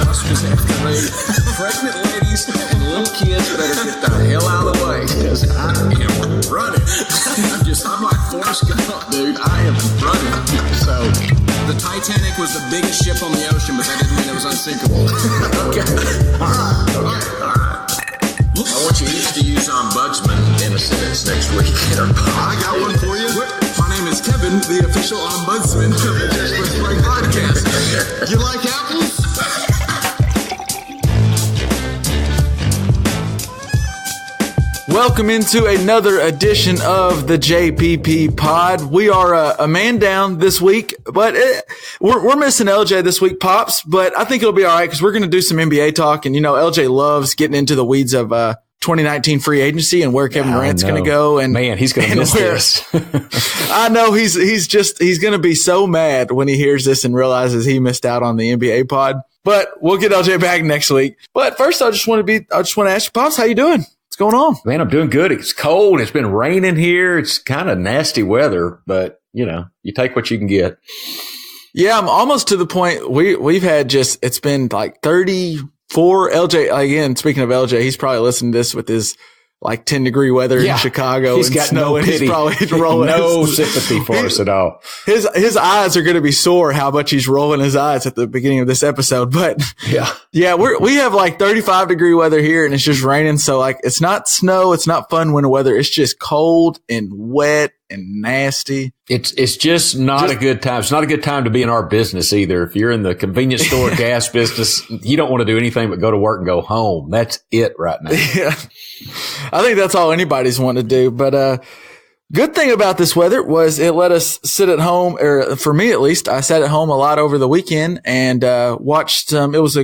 boss was escalating. Pregnant ladies and little kids better get the hell out of the way, because I am running. I'm like Forrest Gump, dude. I am running. So the Titanic was the biggest ship on the ocean, but that didn't mean it was unsinkable. Okay. All right. I want you each to use ombudsman in a sentence next week. I got one for you. My name is Kevin, the official ombudsman of the Just Let's Play podcast. You like apples? Welcome into another edition of the JPP Pod. We are a man down this week, but we're missing LJ this week, Pops. But I think it'll be all right because we're going to do some NBA talk. And, you know, LJ loves getting into the weeds of 2019 free agency and where Kevin Durant's going to go. And man, he's going to miss this. I know he's going to be so mad when he hears this and realizes he missed out on the NBA pod. But we'll get LJ back next week. But first, I just want to ask you, Pops, how you doing? What's going on? Man, I'm doing good. It's cold. It's been raining here. It's kind of nasty weather, but you know, you take what you can get. Yeah, I'm almost to the point we've had it's been like 34. LJ, again, speaking of LJ, he's probably listening to this with his like 10-degree weather in Chicago. He's and got snow, no and pity. He's probably rolling no sympathy for us at all. His eyes are going to be sore how much he's rolling his eyes at the beginning of this episode. But yeah, we have like 35-degree weather here and it's just raining. So like, it's not snow. It's not fun winter weather. It's just cold and wet and nasty. It's just not a good time. It's not a good time to be in our business either. If you're in the convenience store gas business, you don't want to do anything but go to work and go home. That's it right now. Yeah. I think that's all anybody's wanting to do. But, good thing about this weather was it let us sit at home, or for me at least, I sat at home a lot over the weekend and, watched it was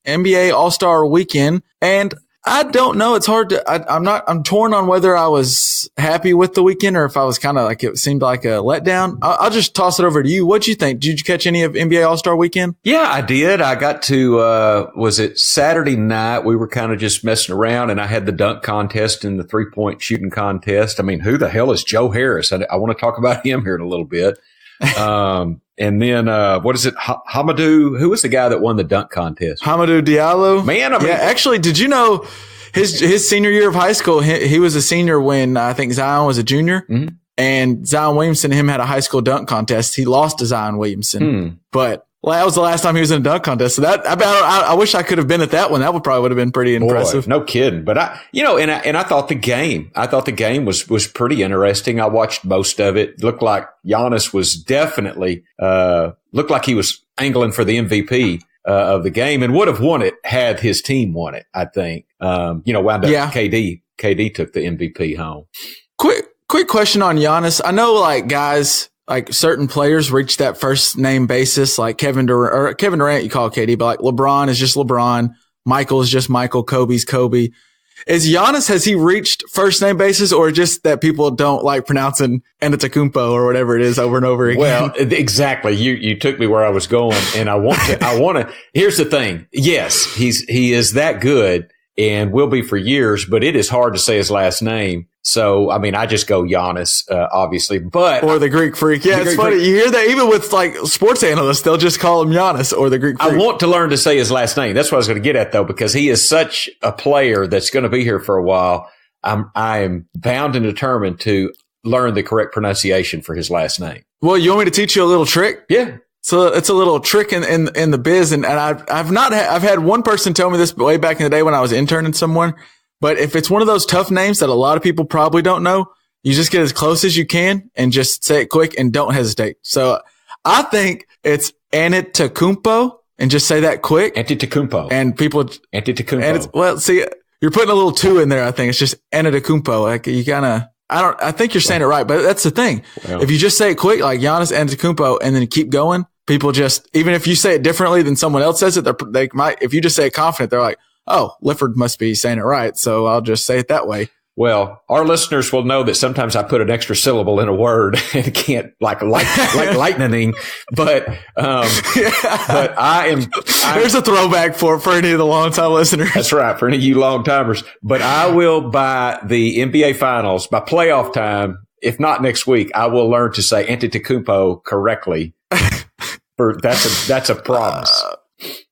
NBA All-Star weekend. And I don't know. It's hard to, I'm torn on whether I was happy with the weekend or if I was kind of like, it seemed like a letdown. I'll just toss it over to you. What'd you think? Did you catch any of NBA All-Star weekend? Yeah, I did. I got to, was it Saturday night? We were kind of just messing around and I had the dunk contest and the 3-point shooting contest. I mean, who the hell is Joe Harris? I want to talk about him here in a little bit. And then, what is it? Hamadou, who was the guy that won the dunk contest? Hamadou Diallo. Man, I mean, yeah, actually, did you know his senior year of high school, he was a senior when I think Zion was a junior, mm-hmm. and Zion Williamson and him had a high school dunk contest. He lost to Zion Williamson, but that was the last time he was in a dunk contest. So I wish I could have been at that one. That would have been pretty impressive. No kidding. But I thought the game was pretty interesting. I watched most of it. Looked like Giannis was definitely, looked like he was angling for the MVP, of the game and would have won it had his team won it, I think. Wound up KD took the MVP home. Quick question on Giannis. I know like guys, like certain players reach that first name basis, like Kevin Durant, you call KD, but like LeBron is just LeBron. Michael is just Michael. Kobe's Kobe. Is Giannis, has he reached first name basis or just that people don't like pronouncing Antetokounmpo or whatever it is over and over again? Well, exactly. You took me where I was going and I want to, here's the thing. Yes, he is that good and will be for years, but it is hard to say his last name. So, I mean, I just go Giannis, obviously, but. Or the Greek freak. Yeah, it's funny. You hear that even with like sports analysts, they'll just call him Giannis or the Greek freak. I want to learn to say his last name. That's what I was going to get at though, because he is such a player that's going to be here for a while. I am bound and determined to learn the correct pronunciation for his last name. Well, you want me to teach you a little trick? Yeah. So it's a little trick in the biz. And I've had one person tell me this way back in the day when I was interning someone. But if it's one of those tough names that a lot of people probably don't know, you just get as close as you can and just say it quick and don't hesitate. So I think it's Antetokounmpo and just say that quick. Antetokounmpo. And people. Antetokounmpo. Well, see, you're putting a little 2 in there. I think it's just Antetokounmpo. Like you I think you're saying it right, but that's the thing. Well, if you just say it quick, like Giannis Antetokounmpo and then keep going, people just, even if you say it differently than someone else says it, they might, if you just say it confident, they're like, oh, Lifford must be saying it right, so I'll just say it that way. Well, our listeners will know that sometimes I put an extra syllable in a word and can't like lightning, but I am. There's a throwback for any of the long-time listeners. That's right, for any of you long-timers. But I will, by the NBA Finals, by playoff time, if not next week, I will learn to say Antetokounmpo correctly. That's a promise.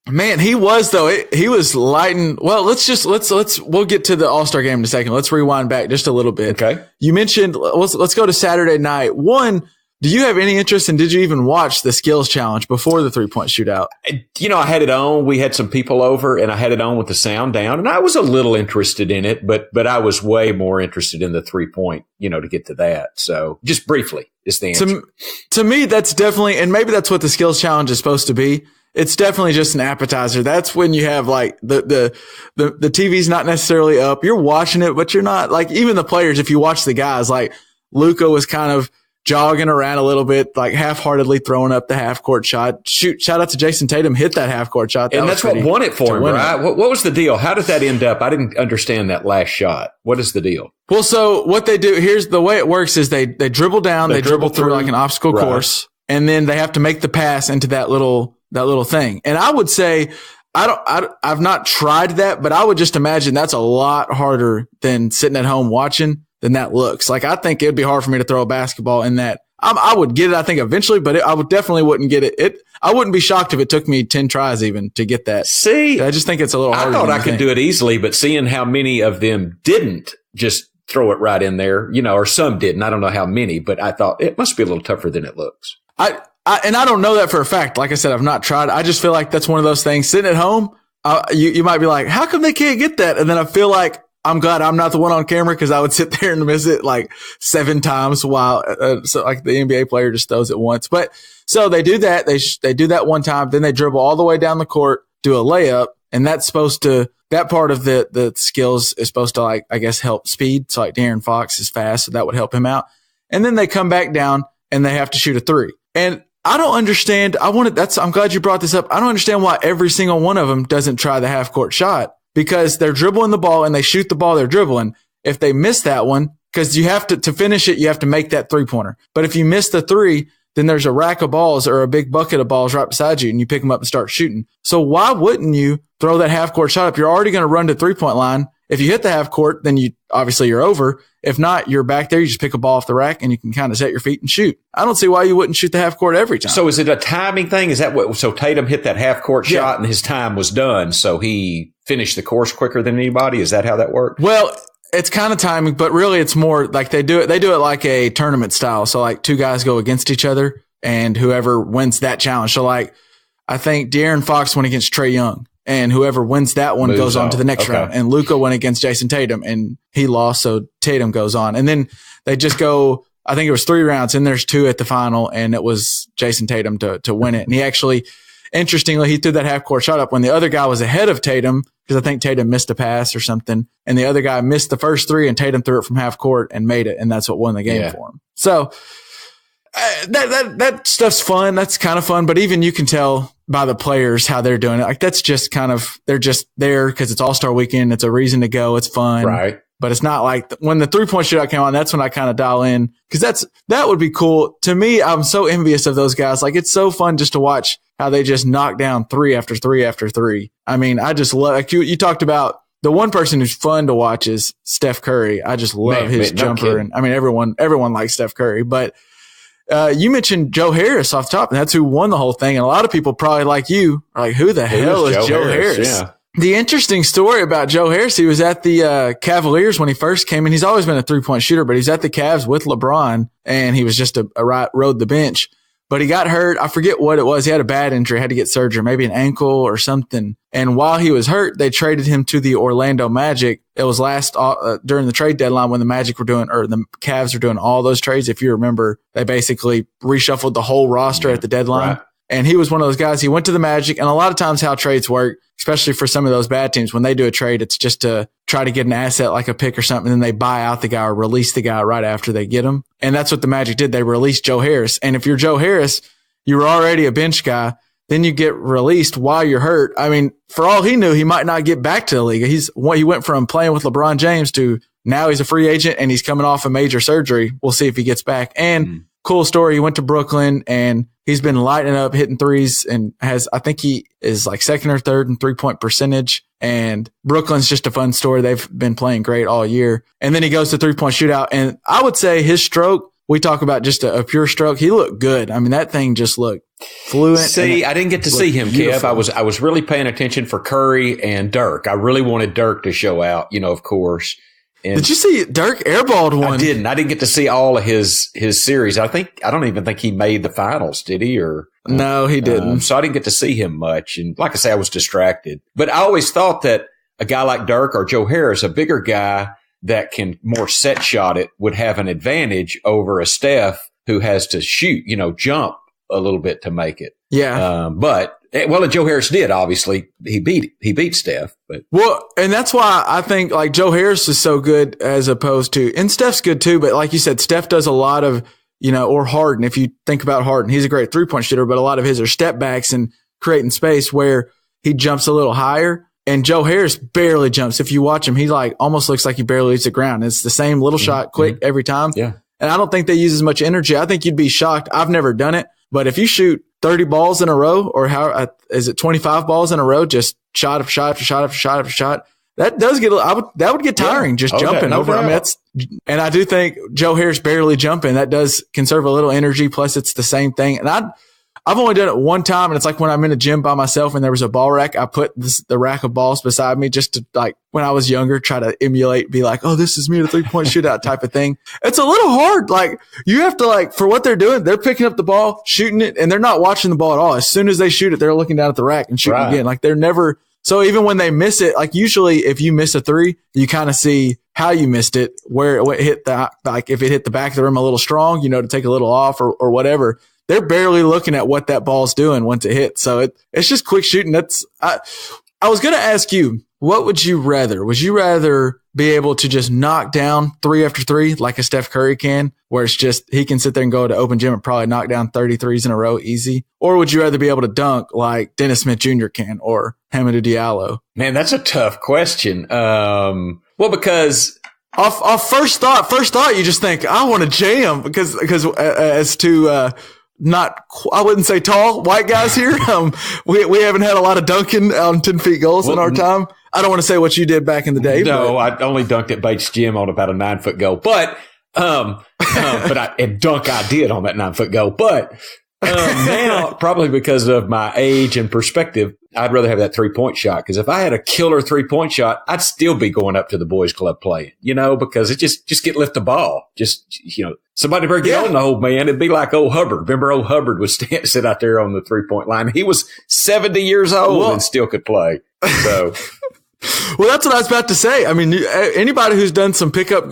Man, he was though. He was lighting. Well, we'll get to the All-Star game in a second. Let's rewind back just a little bit. Okay. You mentioned, let's go to Saturday night. One, do you have any interest in, did you even watch the skills challenge before the 3-point shootout? I had it on. We had some people over and I had it on with the sound down and I was a little interested in it, but I was way more interested in the 3-point, to get to that. So just briefly is the answer. To me, that's definitely, and maybe that's what the skills challenge is supposed to be. It's definitely just an appetizer. That's when you have like the TV's not necessarily up. You're watching it, but you're not like, even the players, if you watch the guys, like Luka was kind of jogging around a little bit, like half-heartedly throwing up the half-court shot. Shout out to Jason Tatum, hit that half-court shot. And that's what won it for him, right? What was the deal? How did that end up? I didn't understand that last shot. What is the deal? Well, so what they do, here's the way it works is they dribble down, they dribble through like an obstacle course, and then they have to make the pass into that little thing. And I would say, I've not tried that, but I would just imagine that's a lot harder than sitting at home watching than that looks. Like, I think it'd be hard for me to throw a basketball in that. I would get it, I think, eventually, but I would definitely wouldn't get it. I wouldn't be shocked if it took me 10 tries even to get that. See, I just think it's a little harder. I thought I could do it easily, but seeing how many of them didn't just throw it right in there, or some didn't. I don't know how many, but I thought it must be a little tougher than it looks. And I don't know that for a fact. Like I said, I've not tried. I just feel like that's one of those things. Sitting at home, you might be like, how come they can't get that? And then I feel like I'm glad I'm not the one on camera because I would sit there and miss it like 7 times while so like the NBA player just throws it once. But so they do that. They do that one time. Then they dribble all the way down the court, do a layup, and that's supposed to, that part of the skills is supposed to, like, I guess, help speed. So like De'Aaron Fox is fast, so that would help him out. And then they come back down and they have to shoot a 3. And I don't understand. I'm glad you brought this up. I don't understand why every single one of them doesn't try the half court shot, because they're dribbling the ball and they shoot the ball they're dribbling. If they miss that one, because you have to finish it, you have to make that 3-pointer. But if you miss the 3, then there's a rack of balls or a big bucket of balls right beside you and you pick them up and start shooting. So why wouldn't you throw that half court shot up? You're already going to run to 3-point line. If you hit the half court, then you're over. If not, you're back there. You just pick a ball off the rack and you can kind of set your feet and shoot. I don't see why you wouldn't shoot the half court every time. So is it a timing thing? Is that what, so Tatum hit that half court shot and his time was done. So he finished the course quicker than anybody. Is that how that worked? Well, it's kind of timing, but really it's more like they do it like a tournament style. So like 2 guys go against each other and whoever wins that challenge. So like, I think De'Aaron Fox went against Trae Young. And whoever wins that one goes on to the next round. And Luka went against Jason Tatum and he lost. So Tatum goes on. And then they just go, I think it was 3 rounds and there's 2 at the final. And it was Jason Tatum to win it. And he actually, interestingly, he threw that half court shot up when the other guy was ahead of Tatum, because I think Tatum missed a pass or something. And the other guy missed the first 3 and Tatum threw it from half court and made it. And that's what won the game for him. So that stuff's fun. That's kind of fun. But even you can tell by the players how they're doing it. Like, that's just kind of, they're just there because it's All-Star weekend. It's a reason to go. It's fun. Right. But it's not like when the 3-point shootout came on, that's when I kind of dial in, because that would be cool. To me, I'm so envious of those guys. Like, it's so fun just to watch how they just knock down 3 after 3 after 3. I mean, I just love, like you talked about, the one person who's fun to watch is Steph Curry. I just love his jumper. And I mean, everyone likes Steph Curry, but you mentioned Joe Harris off the top, and that's who won the whole thing. And a lot of people probably like you are like, who the hell is Joe Harris? Yeah. The interesting story about Joe Harris, he was at the Cavaliers when he first came in. He's always been a 3-point shooter, but he's at the Cavs with LeBron, and he was just rode the bench. But he got hurt. I forget what it was. He had a bad injury, had to get surgery, maybe an ankle or something. And while he was hurt, they traded him to the Orlando Magic. It was during the trade deadline when the Magic were doing, or the Cavs were doing all those trades. If you remember, they basically reshuffled the whole roster at the deadline. Right. And he was one of those guys. He went to the Magic, and a lot of times how trades work, especially for some of those bad teams, when they do a trade, it's just to try to get an asset like a pick or something, and then they buy out the guy or release the guy right after they get him. And that's what the Magic did. They released Joe Harris. And if you're Joe Harris, you were already a bench guy, then you get released while you're hurt. I mean, for all he knew, he might not get back to the league. He went from playing with LeBron James to now he's a free agent and he's coming off a major surgery. We'll see if he gets back. And cool story. He went to Brooklyn and he's been lighting up, hitting threes, and I think he is like 2nd or 3rd in 3-point percentage. And Brooklyn's just a fun story. They've been playing great all year. And then he goes to 3-point shootout. And I would say his stroke we talk about just a pure stroke. He looked good. I mean, that thing just looked fluent. See, I didn't get to see him, beautiful. Kev. I was really paying attention for Curry and Dirk. I really wanted Dirk to show out, of course. And did you see Dirk airballed one? I didn't. I didn't get to see all of his series. I don't even think he made the finals, did he? Or no, he didn't. So I didn't get to see him much. And like I say, I was distracted. But I always thought that a guy like Dirk or Joe Harris, a bigger guy that can more set shot it, would have an advantage over a Steph who has to shoot, jump a little bit to make it. Yeah. And Joe Harris did, obviously. He beat Steph. But and that's why I think like Joe Harris is so good as opposed to, and Steph's good too, but like you said, Steph does a lot of, or Harden. If you think about Harden, he's a great 3-point shooter, but a lot of his are step backs and creating space where he jumps a little higher. And Joe Harris barely jumps. If you watch him, he like almost looks like he barely leaves the ground. It's the same little shot, quick every time. Yeah. And I don't think they use as much energy. I think you'd be shocked. I've never done it, but if you shoot 30 balls in a row, or is it 25 balls in a row, just shot after shot after shot after shot after shot, that does get, that would get tiring just jumping over. I mean, and I do think Joe Harris barely jumping, that does conserve a little energy. Plus it's the same thing. And I've only done it one time, and it's like when I'm in a gym by myself and there was a ball rack, I put the rack of balls beside me just to, like, when I was younger, try to emulate, be like, oh, this is me at a 3-point shootout type of thing. It's a little hard. Like, you have to, like, for what they're doing, they're picking up the ball, shooting it, and they're not watching the ball at all. As soon as they shoot it, they're looking down at the rack and shooting again. Like, they're never, so even when they miss it, like, usually if you miss a three, you kind of see how you missed it, where it hit like, if it hit the back of the rim a little strong, to take a little off or whatever. They're barely looking at what that ball's doing once it hits. So it's just quick shooting. I was going to ask you, what would you rather? Would you rather be able to just knock down 3 after 3 like a Steph Curry can, where it's just, he can sit there and go to open gym and probably knock down 33s in a row easy? Or would you rather be able to dunk like Dennis Smith Jr. can or Hamidou Diallo? Man, that's a tough question. Because off first thought, you just think, I want to jam because as to, I wouldn't say tall white guys here. We haven't had a lot of dunking on 10 feet goals in our time. I don't want to say what you did back in the day. No, I only dunked at Bates Gym on about a 9-foot goal, but dunk I did on that 9-foot goal. But now, probably because of my age and perspective, I'd rather have that 3-point shot. Because if I had a killer 3-point shot, I'd still be going up to the boys club playing, because it just get lift the ball. Somebody better get on the old man. It'd be like old Hubbard. Remember old Hubbard would sit out there on the 3-point line. He was 70 years old and still could play. So. Well, that's what I was about to say. I mean, anybody who's done some pickup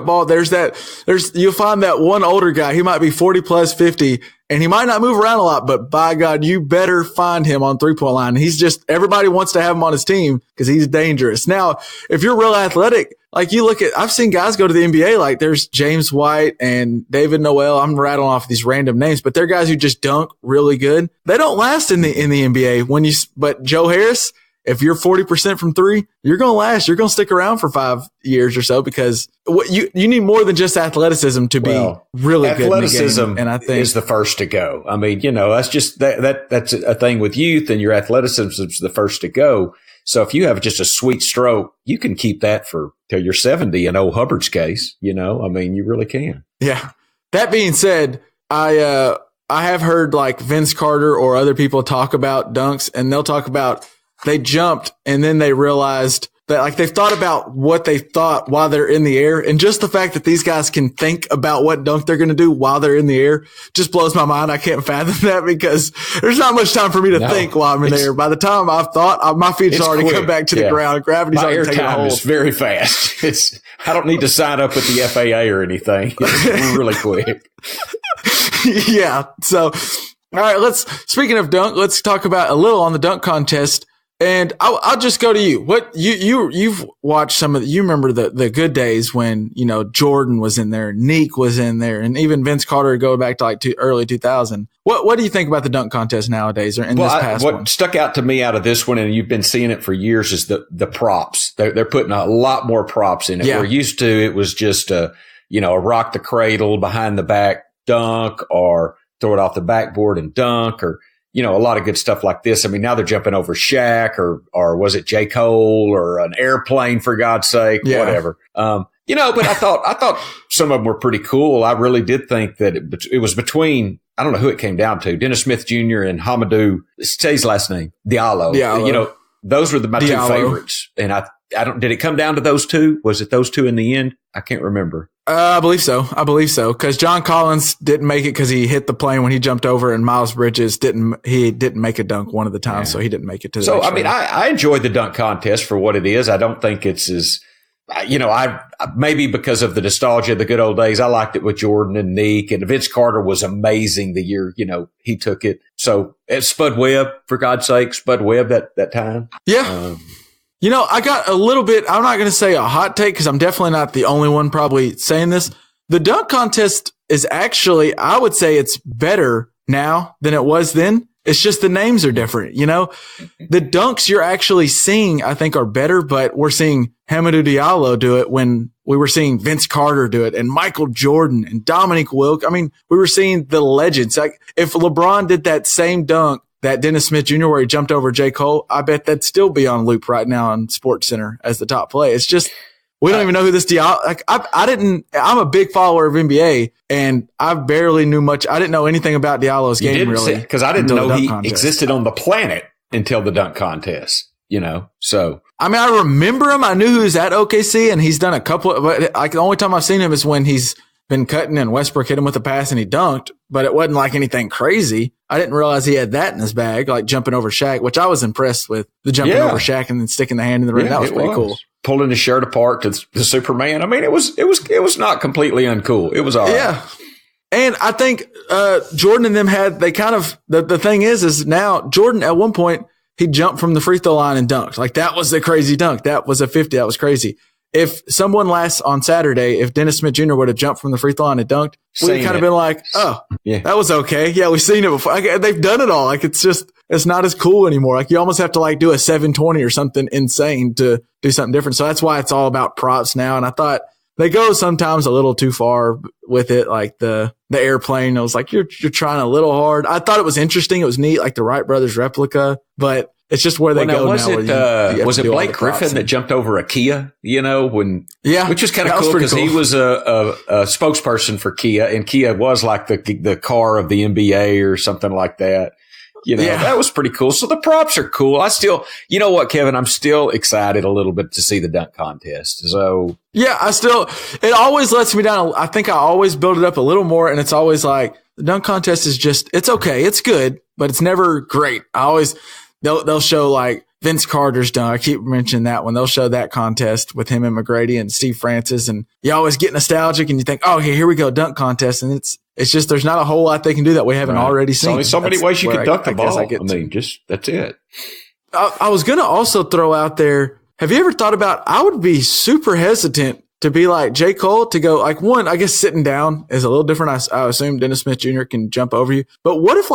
ball, you'll find that one older guy. He might be 40 plus 50 and he might not move around a lot, but by God, you better find him on 3-point line. Everybody wants to have him on his team because he's dangerous. Now, if you're real athletic, like I've seen guys go to the NBA, like there's James White and David Noel. I'm rattling off these random names, but they're guys who just dunk really good. They don't last in the NBA but Joe Harris, if you're 40% from 3, you're going to last. You're going to stick around for 5 years or so because you need more than just athleticism to be really good in the game. Athleticism and I think is the first to go. I mean, that's just that's a thing with youth, and your athleticism is the first to go. So if you have just a sweet stroke, you can keep that till you're 70 in old Hubbard's case, I mean, you really can. Yeah. That being said, I have heard like Vince Carter or other people talk about dunks, and they'll talk about they jumped and then they realized that like they've thought about what they thought while they're in the air. And just the fact that these guys can think about what dunk they're going to do while they're in the air just blows my mind. I can't fathom that because there's not much time for me to think while I'm in the air. By the time I've thought, my feet's already come back to the ground. Gravity's already taken a hold. It's very fast. I don't need to sign up with the FAA or anything. It's really quick. Yeah. So, all right, speaking of dunk, let's talk about a little on the dunk contest. And I'll just go to you. What you've watched some of you remember the good days when, Jordan was in there, Neek was in there, and even Vince Carter go back to like early 2000. What do you think about the dunk contest nowadays or in this past one? What stuck out to me out of this one, and you've been seeing it for years, is the props. They're putting a lot more props in it. Yeah. We're used to it was just a rock the cradle behind the back dunk or throw it off the backboard and dunk or a lot of good stuff like this. I mean, now they're jumping over Shaq or was it J. Cole or an airplane, for God's sake, whatever. But I thought some of them were pretty cool. I really did think that it was between, I don't know who it came down to, Dennis Smith Jr. and Hamidou, say his last name, Diallo. Those were my two favorites. And I don't, did it come down to those two? Was it those two in the end? I can't remember. I believe so. Because John Collins didn't make it because he hit the plane when he jumped over, and Miles Bridges didn't make a dunk one of the times, so he didn't make it to the next round. I enjoyed the dunk contest for what it is. I don't think it's as, I maybe because of the nostalgia of the good old days, I liked it with Jordan and Neek, and Vince Carter was amazing the year, he took it. So it's Spud Webb, for God's sake, Spud Webb that time. Yeah. I got a little bit, I'm not going to say a hot take because I'm definitely not the only one probably saying this. The dunk contest is actually, I would say it's better now than it was then. It's just the names are different. The dunks you're actually seeing, I think, are better, but we're seeing Hamidou Diallo do it when we were seeing Vince Carter do it and Michael Jordan and Dominique Wilkes. I mean, we were seeing the legends. Like if LeBron did that same dunk, that Dennis Smith Jr. where he jumped over J. Cole, I bet that'd still be on loop right now on Sports Center as the top play. It's just, we don't even know who this Diallo, like I'm a big follower of NBA and I barely knew much. I didn't know anything about Diallo's game really. Because I didn't know he existed on the planet until the dunk contest, so. I mean, I remember him. I knew he was at OKC and he's done a couple, but like the only time I've seen him is when he's been cutting and Westbrook hit him with a pass and he dunked, but it wasn't like anything crazy. I didn't realize he had that in his bag, like jumping over Shaq, which I was impressed with, the jumping over Shaq and then sticking the hand in the ring. That was pretty cool. Pulling his shirt apart to the Superman. I mean, it was not completely uncool. It was all right. Yeah. And I think, Jordan and them the thing is now Jordan at one point, he jumped from the free throw line and dunked. Like that was a crazy dunk. That was a 50. That was crazy. If someone last on Saturday, if Dennis Smith Jr. would have jumped from the free throw line and dunked, we'd kind of been like, oh, that was okay. Yeah, we've seen it before. Like, they've done it all. Like, it's not as cool anymore. Like, you almost have to like do a 720 or something insane to do something different. So that's why it's all about props now. And I thought they go sometimes a little too far with it. Like the airplane, I was like, you're trying a little hard. I thought it was interesting. It was neat, like the Wright brothers replica, but it's just where they go now. Was it Blake Griffin that jumped over a Kia, which was kind of cool because he was a spokesperson for Kia, and Kia was like the car of the NBA or something like that. That was pretty cool. So the props are cool. I still, you know what, Kevin, I'm still excited a little bit to see the dunk contest. So yeah, it always lets me down. I think I always build it up a little more, and it's always like the dunk contest is just, it's okay. It's good, but it's never great. They'll show like Vince Carter's dunk. I keep mentioning that one. They'll show that contest with him and McGrady and Steve Francis. And you always get nostalgic and you think, oh, here we go, dunk contest. And it's just, there's not a whole lot they can do that we haven't already seen. There's only so many ways you can dunk the ball. That's it. I was going to also throw out there, have you ever thought about, I would be super hesitant to be like J. Cole to go like one, I guess sitting down is a little different. I assume Dennis Smith Jr. can jump over you, but what if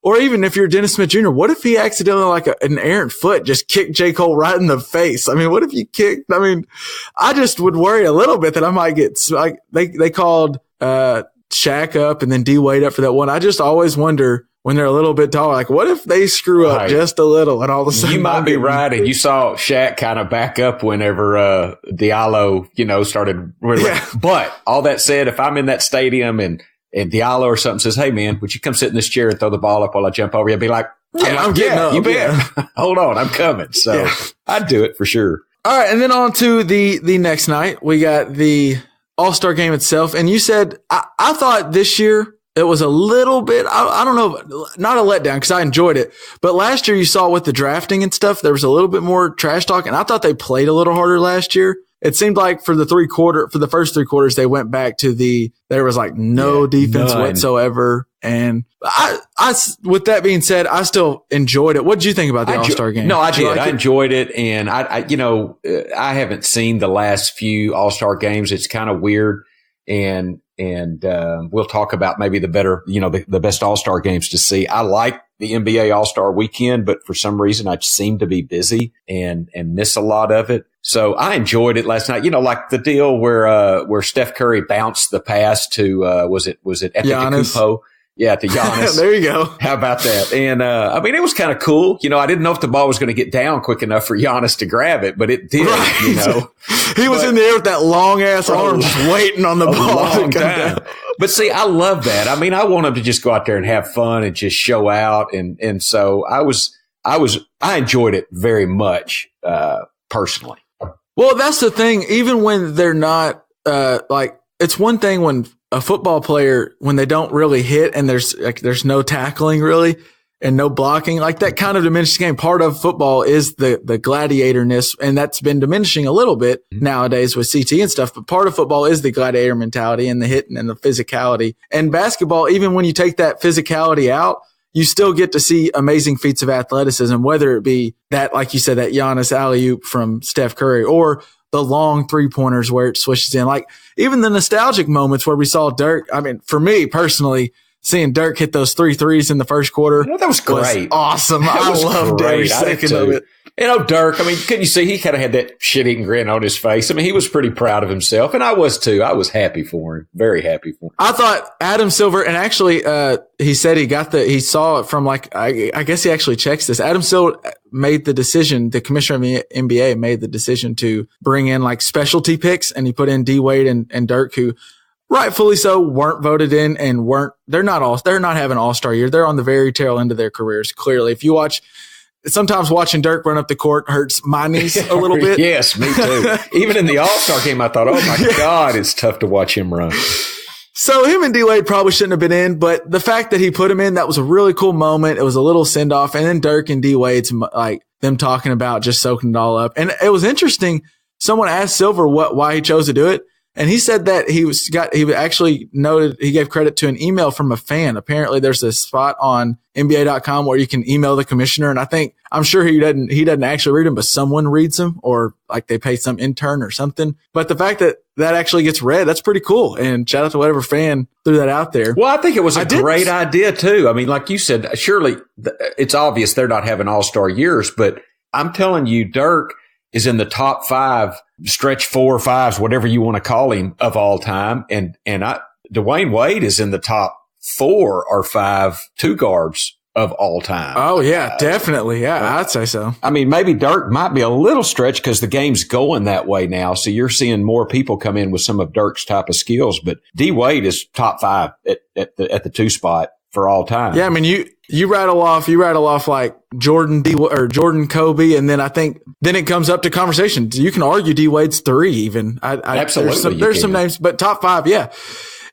or even if you're Dennis Smith Jr., what if he accidentally like an errant foot just kicked J. Cole right in the face? I mean, what if you I just would worry a little bit that I might get like they called Shaq up and then D Wade up for that one. I just always wonder when they're a little bit taller, like what if they screw up just a little and all of a sudden you might be right. And you saw Shaq kind of back up whenever Diallo, started. Yeah. But all that said, if I'm in that stadium and Diallo or something says, hey, man, would you come sit in this chair and throw the ball up while I jump over you? I'd be like, I'm getting up. You bet. Hold on, I'm coming. So I'd do it for sure. All right. And then on to the next night, we got the All-Star game itself. And you said, I thought this year it was a little bit, I don't know, not a letdown because I enjoyed it. But last year you saw with the drafting and stuff, there was a little bit more trash talk. And I thought they played a little harder last year. It seemed like for the first 3 quarters, they went back to there was like no defense whatsoever. And I, with that being said, I still enjoyed it. What did you think about the All-Star game? No, I did. I enjoyed it. And I haven't seen the last few All-Star games. It's kind of weird. And we'll talk about maybe the better, the best All-Star games to see. I like the NBA All-Star weekend, but for some reason I seem to be busy and miss a lot of it. So I enjoyed it last night. Like the deal where Steph Curry bounced the pass to, was it Antetokounmpo? Yeah, to Giannis. There you go. How about that? And I mean, it was kind of cool. I didn't know if the ball was going to get down quick enough for Giannis to grab it, but it did. Right. He was in the air with that long ass arm, just waiting on the ball to come down. But see, I love that. I mean, I want him to just go out there and have fun and just show out, and so I enjoyed it very much personally. Well, that's the thing. Even when they're not it's one thing when a football player, when they don't really hit and there's no tackling really and no blocking, like that kind of diminishes the game. Part of football is the gladiatorness, and that's been diminishing a little bit nowadays with CT and stuff. But part of football is the gladiator mentality and the hitting and the physicality. And basketball, even when you take that physicality out, you still get to see amazing feats of athleticism, whether it be that, like you said, that Giannis alley-oop from Steph Curry, or the long three-pointers where it swishes in. Like even the nostalgic moments where we saw Dirk. I mean, for me personally, seeing Dirk hit those 3 threes in the first quarter, that was great. Awesome. I loved every second of it. Dirk, I mean, couldn't you see he kind of had that shit-eating grin on his face? I mean, he was pretty proud of himself, and I was too. I was happy for him. Very happy for him. I thought Adam Silver, and actually, he said he saw it from I guess he actually checks this. Adam Silver made the decision, the commissioner of the NBA made the decision to bring in specialty picks, and he put in D Wade and Dirk, who rightfully so weren't voted in and they're not having an all-star year. They're on the very tail end of their careers. Clearly, if you watch, sometimes watching Dirk run up the court hurts my knees a little bit. Yes, me too. Even in the All-Star game, I thought, oh my God, it's tough to watch him run. So him and D-Wade probably shouldn't have been in, but the fact that he put him in, that was a really cool moment. It was a little send-off. And then Dirk and D-Wade's them talking about just soaking it all up. And it was interesting. Someone asked Silver why he chose to do it. And he said that he actually noted, he gave credit to an email from a fan. Apparently there's a spot on NBA.com where you can email the commissioner. And I'm sure he doesn't actually read them, but someone reads them, or they pay some intern or something. But the fact that actually gets read, that's pretty cool. And shout out to whatever fan threw that out there. Well, I think it was a great idea too. I mean, like you said, surely it's obvious they're not having all-star years, but I'm telling you, Dirk is in the top 5, stretch 4 or 5s, whatever you want to call him, of all time. And Dwayne Wade is in the top 4 or 5 two guards of all time. Oh yeah, definitely. Yeah, I'd say so. I mean, maybe Dirk might be a little stretch because the game's going that way now. So you're seeing more people come in with some of Dirk's type of skills, but D Wade is top 5 at the 2 spot for all time. Yeah. I mean, you rattle off like Jordan Jordan Kobe, and then I think then it comes up to conversation. You can argue D Wade's 3 even. Absolutely, there's some names, but top 5, yeah.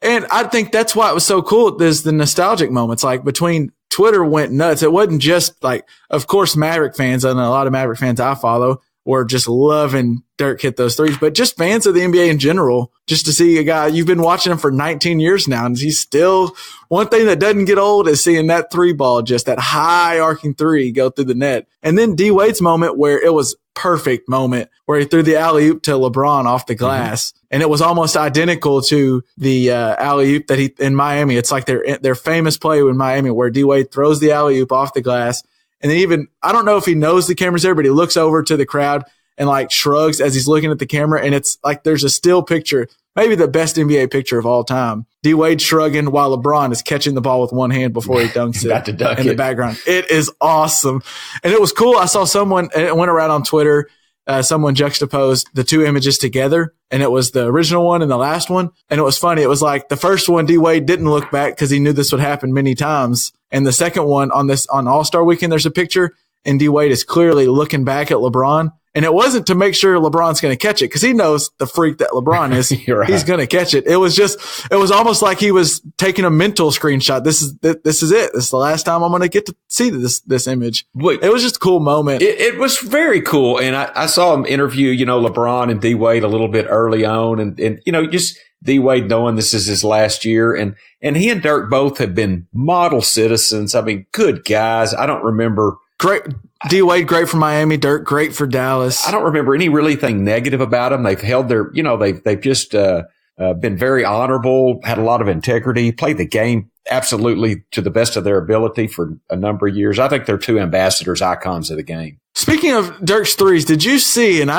And I think that's why it was so cool. There's the nostalgic moments, between Twitter went nuts. It wasn't just of course, Maverick fans, and a lot of Maverick fans I follow were just loving Dirk hit those threes, but just fans of the NBA in general, just to see a guy, you've been watching him for 19 years now, and he's still, one thing that doesn't get old is seeing that 3 ball, just that high arcing 3 go through the net. And then D Wade's moment where it was perfect moment where he threw the alley-oop to LeBron off the glass. Mm-hmm. And it was almost identical to the alley-oop that in Miami. It's like their famous play in Miami where D Wade throws the alley-oop off the glass. And then even, I don't know if he knows the camera's there, but he looks over to the crowd and shrugs as he's looking at the camera. And it's there's a still picture, maybe the best NBA picture of all time. D Wade shrugging while LeBron is catching the ball with one hand before he dunks it in the background. It is awesome. And it was cool. I saw someone, and it went around on Twitter. Someone juxtaposed the 2 images together, and it was the original one and the last one. And it was funny. It was the first one, D Wade didn't look back because he knew this would happen many times. And the second one on All-Star Weekend, there's a picture, and D Wade is clearly looking back at LeBron. And it wasn't to make sure LeBron's going to catch it, because he knows the freak that LeBron is. Right. He's going to catch it. It was almost like he was taking a mental screenshot. This is it. This is the last time I'm going to get to see this image. It was just a cool moment. It was very cool. And I saw him interview, LeBron and D Wade a little bit early on, and just D Wade knowing this is his last year, and he and Dirk both have been model citizens. I mean, good guys. I don't remember. Great. D Wade, great for Miami. Dirk, great for Dallas. I don't remember any really thing negative about them. They've held their, they've just been very honorable, had a lot of integrity, played the game absolutely to the best of their ability for a number of years. I think they're 2 ambassadors, icons of the game. Speaking of Dirk's threes, did you see, and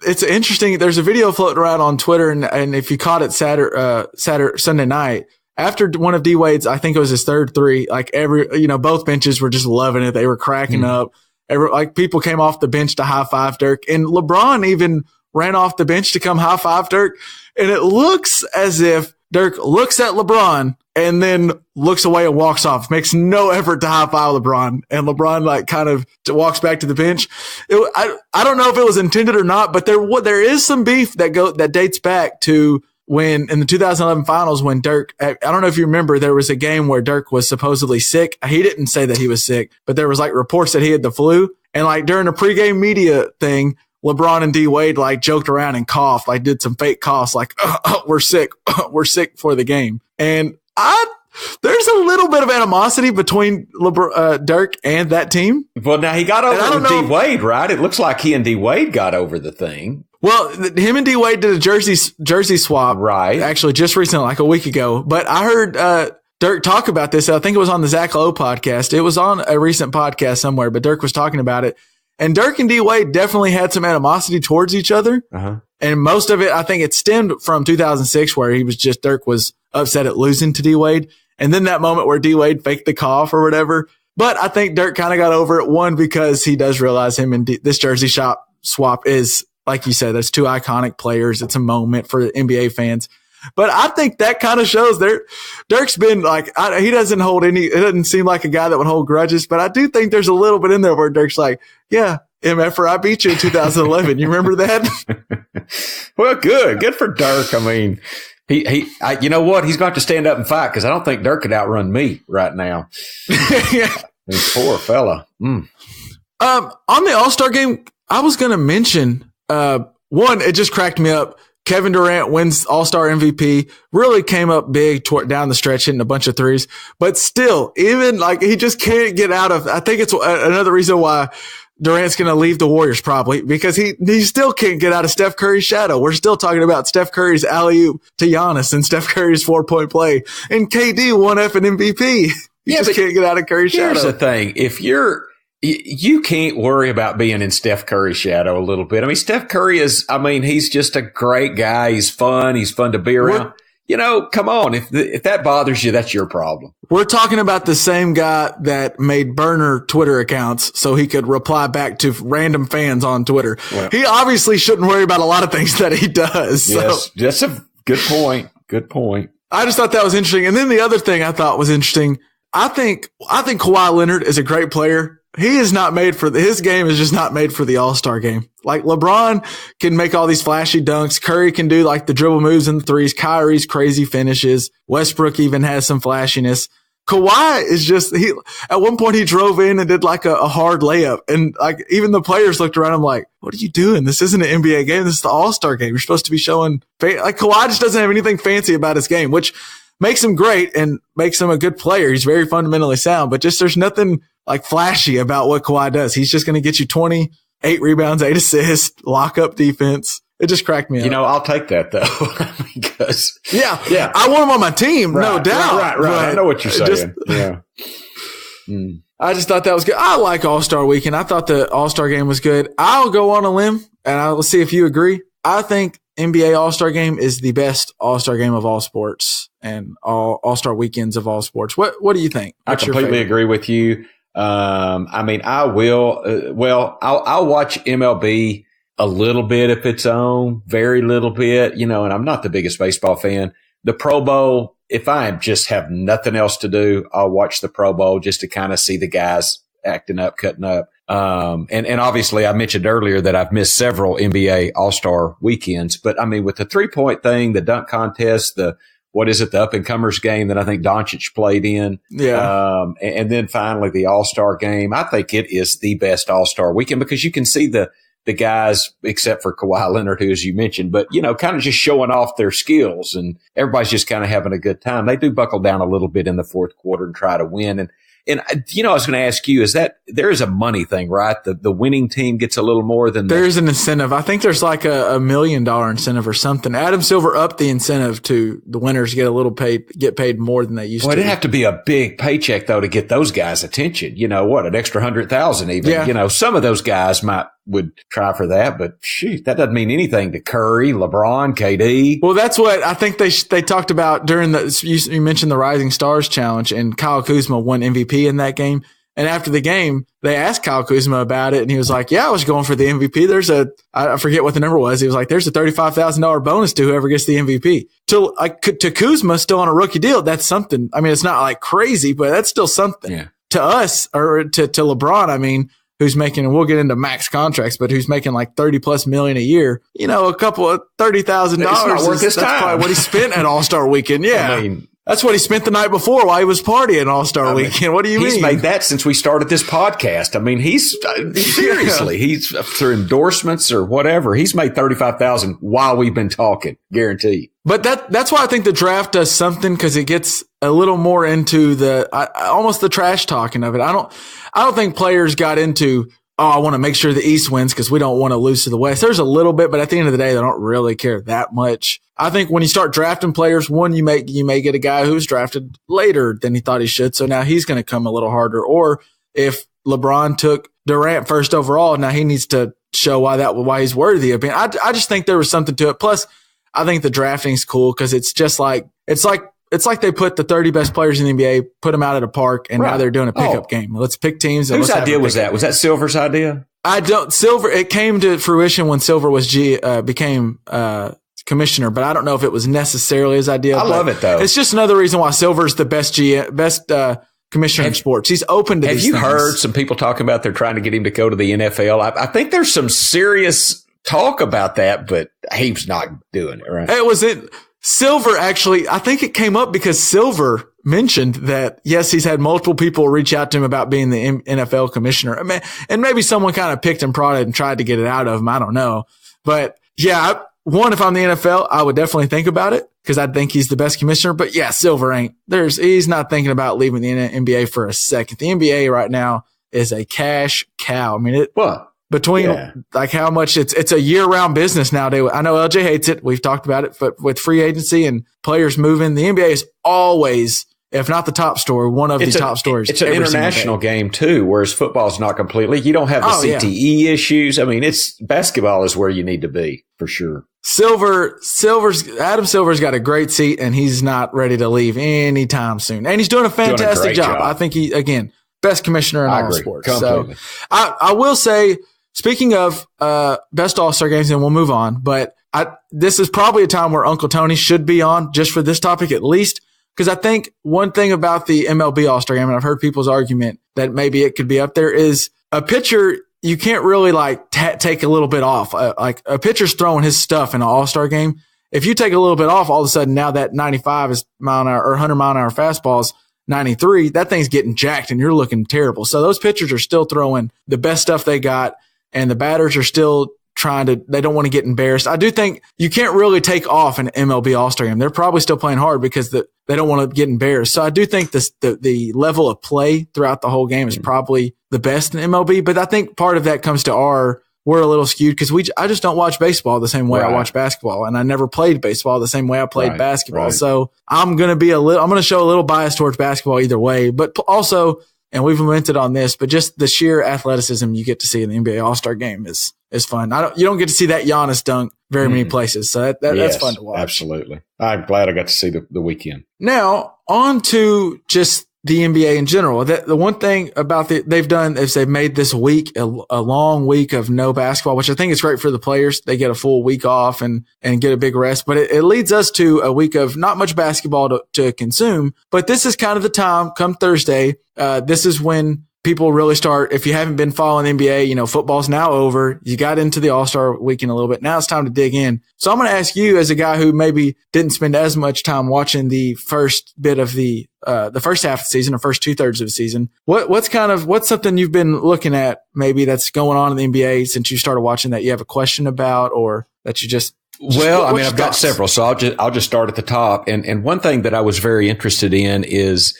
it's interesting, there's a video floating around on Twitter, and if you caught it Sunday night, after one of D Wade's, I think it was his third three, like both benches were just loving it. They were cracking up. Like people came off the bench to high five Dirk, and LeBron even ran off the bench to come high five Dirk. And it looks as if Dirk looks at LeBron and then looks away and walks off, makes no effort to high five LeBron. And LeBron like kind of walks back to the bench. I don't know if it was intended or not, but there is some beef that dates back to when in the 2011 finals, when Dirk, I don't know if you remember, there was a game where Dirk was supposedly sick. He didn't say that he was sick, but there was like reports that he had the flu. And like during a pregame media thing, LeBron and D Wade like joked around and coughed, like did some fake coughs, like, we're sick. We're sick for the game. And there's a little bit of animosity between Dirk and that team. Well, now he got over with D Wade, right? It looks like he and D Wade got over the thing. Well, him and D Wade did a jersey swap, right? Actually, just recently, like a week ago. But I heard Dirk talk about this. I think it was on the Zach Lowe podcast. It was on a recent podcast somewhere, but Dirk was talking about it. And Dirk and D Wade definitely had some animosity towards each other. Uh-huh. And most of it, I think it stemmed from 2006, where Dirk was upset at losing to D Wade. And then that moment where D Wade faked the cough or whatever. But I think Dirk kind of got over it. One, because he does realize him and this jersey swap is, like you said, that's two iconic players. It's a moment for NBA fans. But I think that kind of shows Dirk's been like, he doesn't hold it doesn't seem like a guy that would hold grudges, but I do think there's a little bit in there where Dirk's like, yeah, MFR, I beat you in 2011. You remember that? Well, good for Dirk. I mean, you know what? He's going to have to stand up and fight, because I don't think Dirk could outrun me right now. Poor fella. On the All-Star game, I was going to mention, one, it just cracked me up. Kevin Durant wins All-Star MVP, really came up big down the stretch, hitting a bunch of threes, but still, even like he just can't get out of, I think it's another reason why Durant's going to leave the Warriors probably, because he still can't get out of Steph Curry's shadow. We're still talking about Steph Curry's alley-oop to Giannis and Steph Curry's 4-point play, and KD won F an MVP. He just can't get out of Curry's shadow. Here's the thing. You can't worry about being in Steph Curry's shadow a little bit. I mean, Steph Curry he's just a great guy. He's fun. He's fun to be around. Come on. If that bothers you, that's your problem. We're talking about the same guy that made burner Twitter accounts so he could reply back to random fans on Twitter. Well, he obviously shouldn't worry about a lot of things that he does. Yes, that's a good point. Good point. I just thought that was interesting. And then the other thing I thought was interesting, I think Kawhi Leonard is a great player. He is not made his game is just not made for the All-Star game. Like LeBron can make all these flashy dunks. Curry can do like the dribble moves and the threes. Kyrie's crazy finishes. Westbrook even has some flashiness. Kawhi is just, at one point he drove in and did like a hard layup. And like even the players looked around him like, what are you doing? This isn't an NBA game. This is the All-Star game. You're supposed to be showing, like Kawhi just doesn't have anything fancy about his game, which makes him great and makes him a good player. He's very fundamentally sound, but just there's nothing like flashy about what Kawhi does. He's just going to get you 20, 8 rebounds, 8 assists, lock up defense. It just cracked me up. I'll take that though. Because yeah, I want him on my team, no doubt. Right. I know what you're saying. I just thought that was good. I like All-Star Weekend. I thought the All-Star game was good. I'll go on a limb and I'll see if you agree. I think NBA All-Star game is the best All-Star game of all sports and all-Star weekends of all sports. What do you think? What's I completely agree with you. I will. I'll watch MLB a little bit if it's on, very little bit, and I'm not the biggest baseball fan. The Pro Bowl, if I just have nothing else to do, I'll watch the Pro Bowl just to kind of see the guys acting up, cutting up. And obviously I mentioned earlier that I've missed several NBA All-Star weekends, but I mean, with the 3-point thing, the dunk contest, the up-and-comers game that I think Doncic played in. Yeah. And then finally the All-Star game. I think it is the best All-Star weekend because you can see the guys, except for Kawhi Leonard, who, as you mentioned, but, kind of just showing off their skills and everybody's just kind of having a good time. They do buckle down a little bit in the fourth quarter and try to win. And I was going to ask you, is that there is a money thing, right? The winning team gets a little more than there's an incentive. I think there's like a $1 million incentive or something. Adam Silver upped the incentive to the winners get paid more than they used to. Well, it'd have to be a big paycheck though to get those guys' attention. An extra 100,000 even. Yeah. Some of those guys might would try for that. But shoot, that doesn't mean anything to Curry, LeBron, KD. Well, that's what I think they talked about during you mentioned the Rising Stars Challenge, and Kyle Kuzma won MVP in that game. And after the game, they asked Kyle Kuzma about it, and he was like, yeah, I was going for the MVP. I forget what the number was. He was like, there's a $35,000 bonus to whoever gets the MVP. To Kuzma, still on a rookie deal, that's something. I mean, it's not like crazy, but that's still something. Yeah. To us, or to LeBron, I mean, who's making, and we'll get into max contracts, but who's making like 30+ million a year, a couple of $30,000. That's probably what he spent at All-Star Weekend. Yeah. I mean, that's what he spent the night before while he was partying All-Star Weekend. What do you mean? He's made that since we started this podcast. I mean, seriously, he's through endorsements or whatever. He's made $35,000 while we've been talking, guaranteed. But that's why I think the draft does something, because it gets a little more into almost the trash talking of it. I don't think players got into, I want to make sure the East wins because we don't want to lose to the West. There's a little bit, but at the end of the day, they don't really care that much. I think when you start drafting players, one, you may get a guy who's drafted later than he thought he should. So now he's going to come a little harder. Or if LeBron took Durant first overall, now he needs to show why he's worthy of being. I just think there was something to it. Plus, I think the drafting's cool because it's just like, it's like they put the 30 best players in the NBA, put them out at a park, and now they're doing a pickup game. Let's pick teams. Whose idea was that? Was that Silver's idea? Silver, it came to fruition when Silver became commissioner, but I don't know if it was necessarily his idea. I love it though. It's just another reason why Silver's the best commissioner in sports. He's open to these things. Have you heard some people talking about they're trying to get him to go to the NFL? I think there's some serious talk about that, but he's not doing it, right? Silver actually, I think it came up because Silver mentioned that, yes, he's had multiple people reach out to him about being the NFL commissioner. And maybe someone kind of picked and prodded and tried to get it out of him. I don't know. But yeah, if I'm the NFL, I would definitely think about it because I think he's the best commissioner. But yeah, Silver ain't. He's not thinking about leaving the NBA for a second. The NBA right now is a cash cow. I mean, like how much it's a year-round business nowadays. I know LJ hates it. We've talked about it, but with free agency and players moving, the NBA is always, if not the top story, one of the top stories. It's an international game too, whereas football's not completely. You don't have the CTE issues. I mean, basketball is where you need to be for sure. Adam Silver's got a great seat and he's not ready to leave anytime soon. And he's doing a fantastic job. I think best commissioner in all sports. Completely. So I will say, speaking of best All-Star games, and we'll move on, but this is probably a time where Uncle Tony should be on just for this topic at least, because I think one thing about the MLB All-Star game, and I've heard people's argument that maybe it could be up there, is a pitcher, you can't really take a little bit off. Like a pitcher's throwing his stuff in an All-Star game. If you take a little bit off, all of a sudden now that 95 mile an hour or 100 mile an hour fastballs, 93, that thing's getting jacked and you're looking terrible. So those pitchers are still throwing the best stuff they got. And the batters are still they don't want to get embarrassed. I do think you can't really take off an MLB All-Star game. They're probably still playing hard because they don't want to get embarrassed. So I do think the level of play throughout the whole game is probably the best in MLB. But I think part of that comes to we're a little skewed because I just don't watch baseball the same way I watch basketball. And I never played baseball the same way I played basketball. Right. So I'm going to show a little bias towards basketball either way, but also, and we've lamented on this, but just the sheer athleticism you get to see in the NBA All-Star game is fun. You don't get to see that Giannis dunk very many places. So that's fun to watch. Absolutely. I'm glad I got to see the weekend. Now on to just the NBA in general. The one thing about they've done is they've made this week a long week of no basketball, which I think is great for the players. They get a full week off and get a big rest, but it leads us to a week of not much basketball to consume. But this is kind of the time come Thursday. This is when people really start. If you haven't been following the NBA, football's now over. You got into the All-Star weekend a little bit. Now it's time to dig in. So I'm going to ask you, as a guy who maybe didn't spend as much time watching the first bit of the first half of the season or first 2/3 of the season, what's something you've been looking at maybe that's going on in the NBA since you started watching that you have a question about, or that you just I've got several, so I'll just start at the top. And one thing that I was very interested in is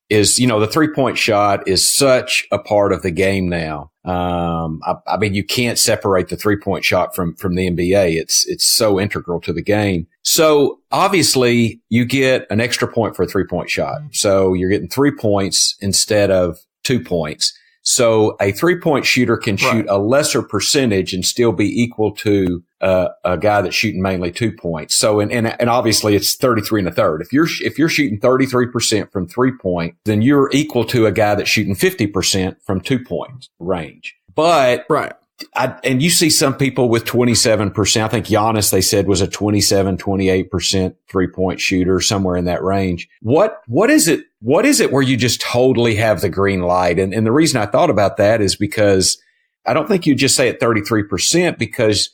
the 3-point shot is such a part of the game now. I mean, you can't separate the 3-point shot from the NBA. It's so integral to the game. So obviously you get an extra point for a 3-point shot. So you're getting 3 points instead of 2 points. So a 3-point shooter can shoot a lesser percentage and still be equal to a guy that's shooting mainly 2 points. So, and obviously it's 33 and a third. If you're shooting 33% from 3-point, then you're equal to a guy that's shooting 50% from 2-point range. But and you see some people with 27%. I think Giannis, they said, was a 28% 3-point shooter, somewhere in that range. What is it where you just totally have the green light? And the reason I thought about that is because I don't think you just say at 33% because,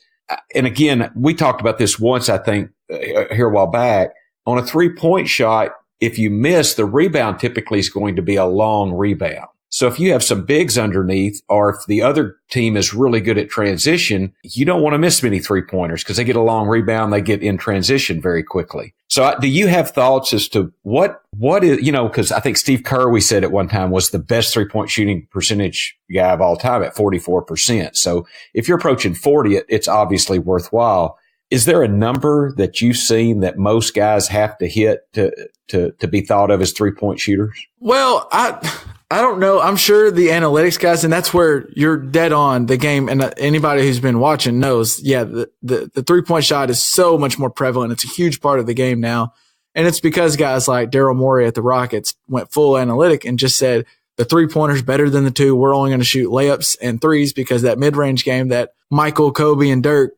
and again, we talked about this once, I think, here a while back. On a 3-point shot, if you miss, the rebound typically is going to be a long rebound. So if you have some bigs underneath, or if the other team is really good at transition, you don't want to miss many 3-pointers because they get a long rebound. They get in transition very quickly. So do you have thoughts as to what is, because I think Steve Kerr, we said at one time, was the best 3-point shooting percentage guy of all time at 44%. So if you're approaching 40, it's obviously worthwhile. Is there a number that you've seen that most guys have to hit to be thought of as 3-point shooters? Well, I don't know. I'm sure the analytics guys, and that's where you're dead on the game. And anybody who's been watching knows, the 3-point shot is so much more prevalent. It's a huge part of the game now. And it's because guys like Daryl Morey at the Rockets went full analytic and just said the 3-pointer's better than the 2. We're only going to shoot layups and threes because that mid-range game that Michael, Kobe, and Dirk,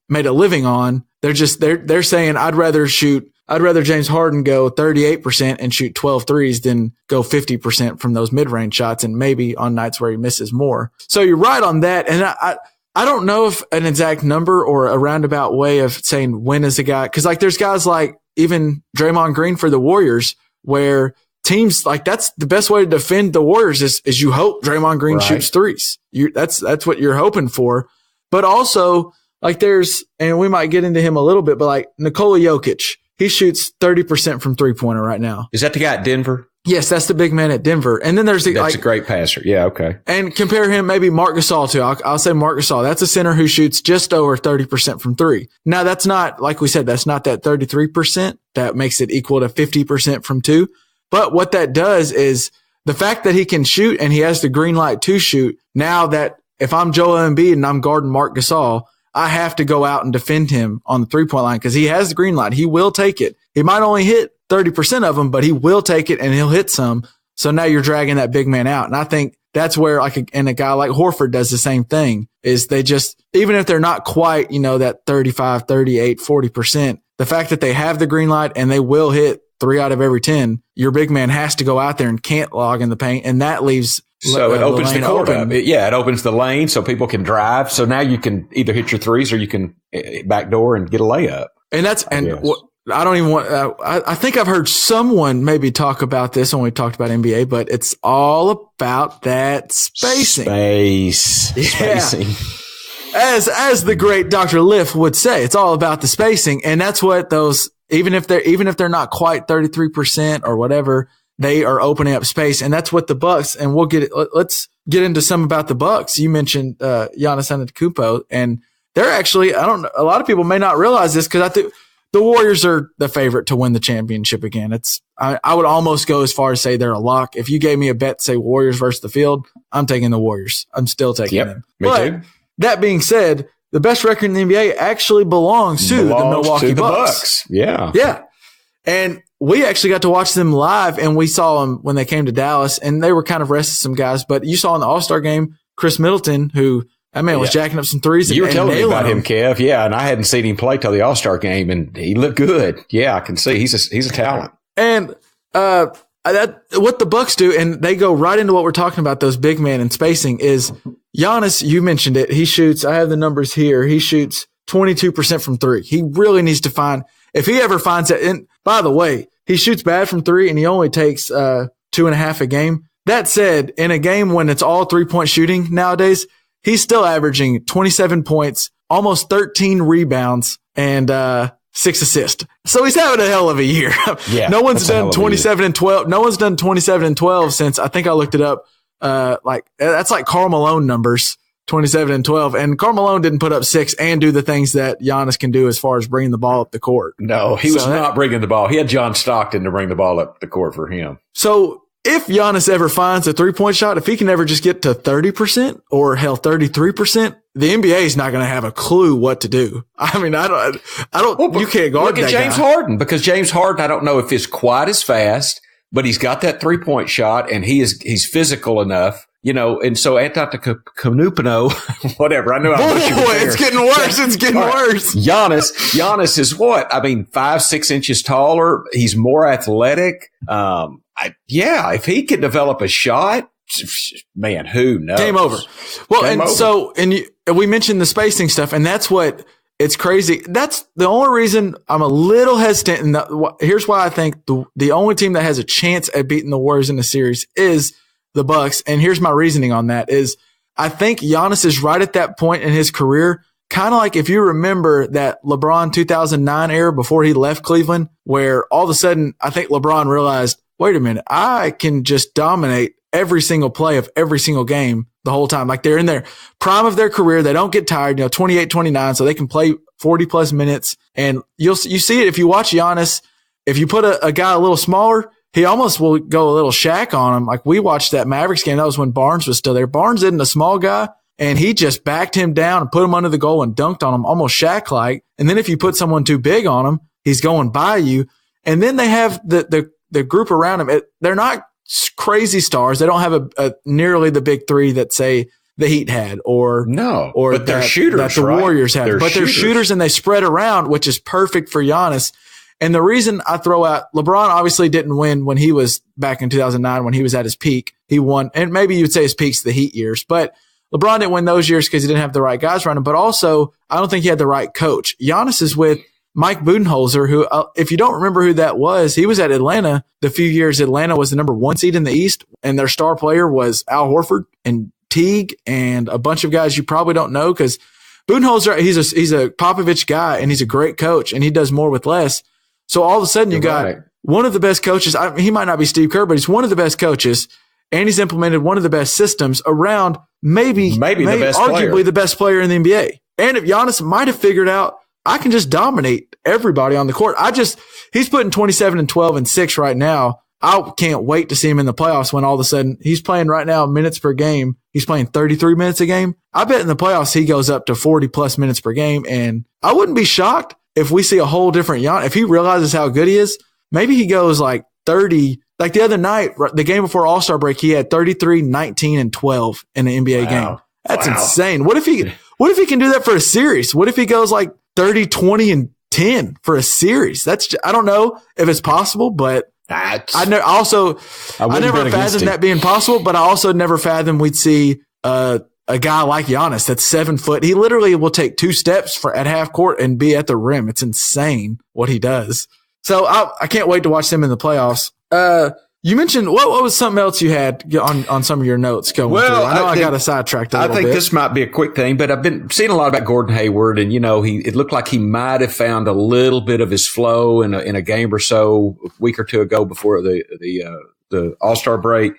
made a living on. They're saying I'd rather James Harden go 38% and shoot 12 threes than go 50% from those mid-range shots, and maybe on nights where he misses more. So you're right on that. And I don't know if an exact number or a roundabout way of saying when is a guy, because like there's guys like even Draymond Green for the Warriors where teams like that's the best way to defend the Warriors is you hope Draymond Green shoots threes. That's what you're hoping for. But also like and we might get into him a little bit, but like Nikola Jokic, he shoots 30% from 3-pointer right now. Is that the guy at Denver? Yes, that's the big man at Denver. And then there's that's a great passer. Yeah, okay. And compare him maybe Marc Gasol too. I'll say Marc Gasol. That's a center who shoots just over 30% from 3. Now that's not, like we said, that's not that 33%. That makes it equal to 50% from 2. But what that does is the fact that he can shoot and he has the green light to shoot. Now that if I'm Joel Embiid and I'm guarding Marc Gasol, I have to go out and defend him on the 3-point line because he has the green light. He will take it. He might only hit 30% of them, but he will take it and he'll hit some. So now you're dragging that big man out. And I think that's where and a guy like Horford does the same thing is they just, even if they're not quite, that 35, 38, 40%, the fact that they have the green light and they will hit 3 out of every 10, your big man has to go out there and can't log in the paint. And that leaves so it opens the court up. It opens the lane so people can drive. So now you can either hit your threes or you can backdoor and get a layup. And I don't even want, I think I've heard someone maybe talk about this when we talked about NBA, but it's all about that spacing. Spacing. As the great Dr. Liff would say, it's all about the spacing. And that's what those, even if they're not quite 33% or whatever, they are opening up space. And that's what the Bucks, and let's get into some about the Bucks. You mentioned, Giannis Antetokounmpo, and they're actually, a lot of people may not realize this because I think the Warriors are the favorite to win the championship again. I would almost go as far as say they're a lock. If you gave me a bet, say Warriors versus the field, I'm taking the Warriors. I'm still taking them. Me too. That being said, the best record in the NBA actually belongs to the Milwaukee Bucks. Yeah. Yeah. And we actually got to watch them live, and we saw them when they came to Dallas, and they were kind of resting some guys. But you saw in the All-Star game, Chris Middleton, who that man was jacking up some threes. You were telling me about him, Kev. Yeah, and I hadn't seen him play till the All-Star game, and he looked good. Yeah, I can see he's a talent. And what the Bucks do, and they go right into what we're talking about, those big men and spacing, is Giannis, you mentioned it. He shoots, I have the numbers here. He shoots 22% from 3. He really needs to find, if he ever finds it, and by the way, he shoots bad from 3 and he only takes 2.5 a game. That said, in a game when it's all 3-point shooting nowadays, he's still averaging 27 points, almost 13 rebounds, and 6 assists. So he's having a hell of a year. Yeah, no one's done 27 and 12. No one's done 27 and 12 since, I think I looked it up. That's like Karl Malone numbers, 27 and 12. And Karl Malone didn't put up 6 and do the things that Giannis can do as far as bringing the ball up the court. No, he was not bringing the ball. He had John Stockton to bring the ball up the court for him. So if Giannis ever finds a 3-point shot, if he can ever just get to 30% or hell 33%, the NBA is not going to have a clue what to do. I mean, I don't, Well, you can't guard look at that James guy. Harden, because James Harden, I don't know if he's quite as fast, but he's got that 3-point shot and he's physical enough. You know, and so Antetokounmpo, whatever. I know I butchered Boy, it there. it's getting worse. It's getting worse. Giannis is what? I mean, 5-6 inches taller. He's more athletic. If he could develop a shot, man, who knows? Game over. Well, Game over. So we mentioned the spacing stuff, and that's what it's crazy. That's the only reason I'm a little hesitant. And here's why I think the only team that has a chance at beating the Warriors in the series is the Bucks. And here's my reasoning on that is I think Giannis is right at that point in his career, kind of like if you remember that LeBron 2009 era before he left Cleveland, where all of a sudden I think LeBron realized, wait a minute, I can just dominate every single play of every single game the whole time. Like they're in their prime of their career. They don't get tired, 28, 29, so they can play 40 plus minutes. And you see it if you watch Giannis. If you put a guy a little smaller, he almost will go a little Shaq on him. Like we watched that Mavericks game. That was when Barnes was still there. Barnes isn't a small guy, and he just backed him down and put him under the goal and dunked on him, almost Shaq-like. And then if you put someone too big on him, he's going by you. And then they have the group around him. They're not crazy stars. They don't have a nearly the big three that say the Heat had but they're shooters, that the right? Warriors have. They're shooters and they spread around, which is perfect for Giannis. And the reason I throw out LeBron obviously didn't win when he was back in 2009 when he was at his peak. He won, and maybe you would say his peak's the Heat years, but LeBron didn't win those years because he didn't have the right guys around him. But also, I don't think he had the right coach. Giannis is with Mike Budenholzer, who, if you don't remember who that was, he was at Atlanta the few years Atlanta was the number 1 seed in the East, and their star player was Al Horford and Teague and a bunch of guys you probably don't know because Budenholzer, he's a Popovich guy, and he's a great coach, and he does more with less. So all of a sudden you got one of the best coaches. He might not be Steve Kerr, but he's one of the best coaches, and he's implemented one of the best systems around maybe arguably the best player in the NBA. And if Giannis might have figured out, I can just dominate everybody on the court. He's putting 27 and 12 and 6 right now. I can't wait to see him in the playoffs when all of a sudden he's playing right now minutes per game. He's playing 33 minutes a game. I bet in the playoffs he goes up to 40 plus minutes per game. And I wouldn't be shocked if we see a whole different Giannis. If he realizes how good he is, maybe he goes like 30. Like the other night, the game before All-Star break, he had 33, 19, and 12 in an NBA game. That's insane. What if he can do that for a series? What if he goes like 30, 20, and 10 for a series? I don't know if it's possible, but I never fathomed that being possible, but I also never fathomed we'd see a guy like Giannis that's 7 foot. He literally will take 2 steps at half court and be at the rim. It's insane what he does. So I can't wait to watch him in the playoffs. You mentioned what was something else you had on some of your notes going through? I know I got sidetracked a little bit. I think this might be a quick thing, but I've been seeing a lot about Gordon Hayward, and it looked like he might have found a little bit of his flow in a game or so, a week or two ago before the All-Star break.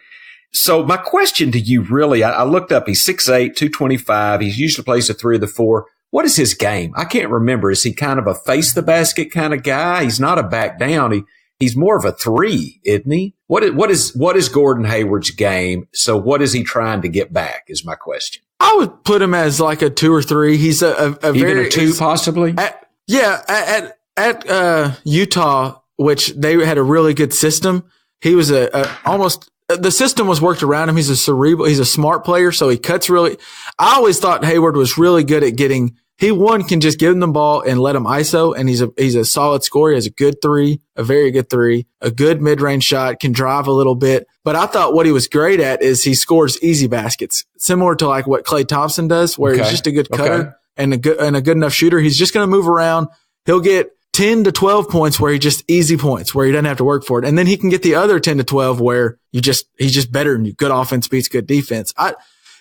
So my question to you really, I looked up, he's 6'8", 225. He usually plays the 3 or the 4. What is his game? I can't remember. Is he kind of a face the basket kind of guy? He's not a back down. He's more of a 3, isn't he? What is Gordon Hayward's game? So what is he trying to get back is my question. I would put him as like a 2 or 3. He's a even very a 2 possibly. At Utah, which they had a really good system. He was the system was worked around him. He's a smart player, so he cuts really. I always thought Hayward was really good at getting. He can just give him the ball and let him ISO, and he's a solid scorer. He has a good 3, a very good 3, a good mid-range shot, can drive a little bit. But I thought what he was great at is he scores easy baskets, similar to like what Klay Thompson does, where he's just a good cutter and a good enough shooter. He's just going to move around. He'll get 10 to 12 points where he just easy points where he doesn't have to work for it. And then he can get the other 10 to 12 where he's just better than you. Good offense beats good defense.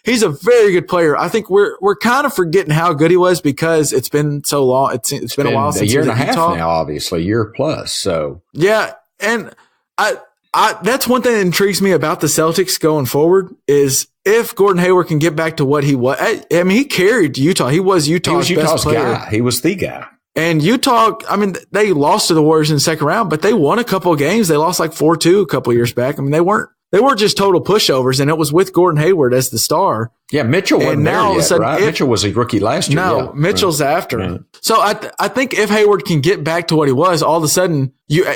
He's a very good player. I think we're kind of forgetting how good he was because it's been so long. It's been a while since a year and a half Utah. now, obviously, year plus. So yeah. And that's one thing that intrigues me about the Celtics going forward is if Gordon Hayward can get back to what he was. I mean, he carried Utah. He was Utah's best player. Guy. He was the guy. And Utah, I mean, they lost to the Warriors in the second round, but they won a couple of games. They lost like 4-2 a couple of years back. I mean, they weren't they weren't just total pushovers, and it was with Gordon Hayward as the star. Yeah, Mitchell wasn't there yet, right? Mitchell was a rookie last year. No, yeah. Mitchell's after. Right. So I think if Hayward can get back to what he was, all of a sudden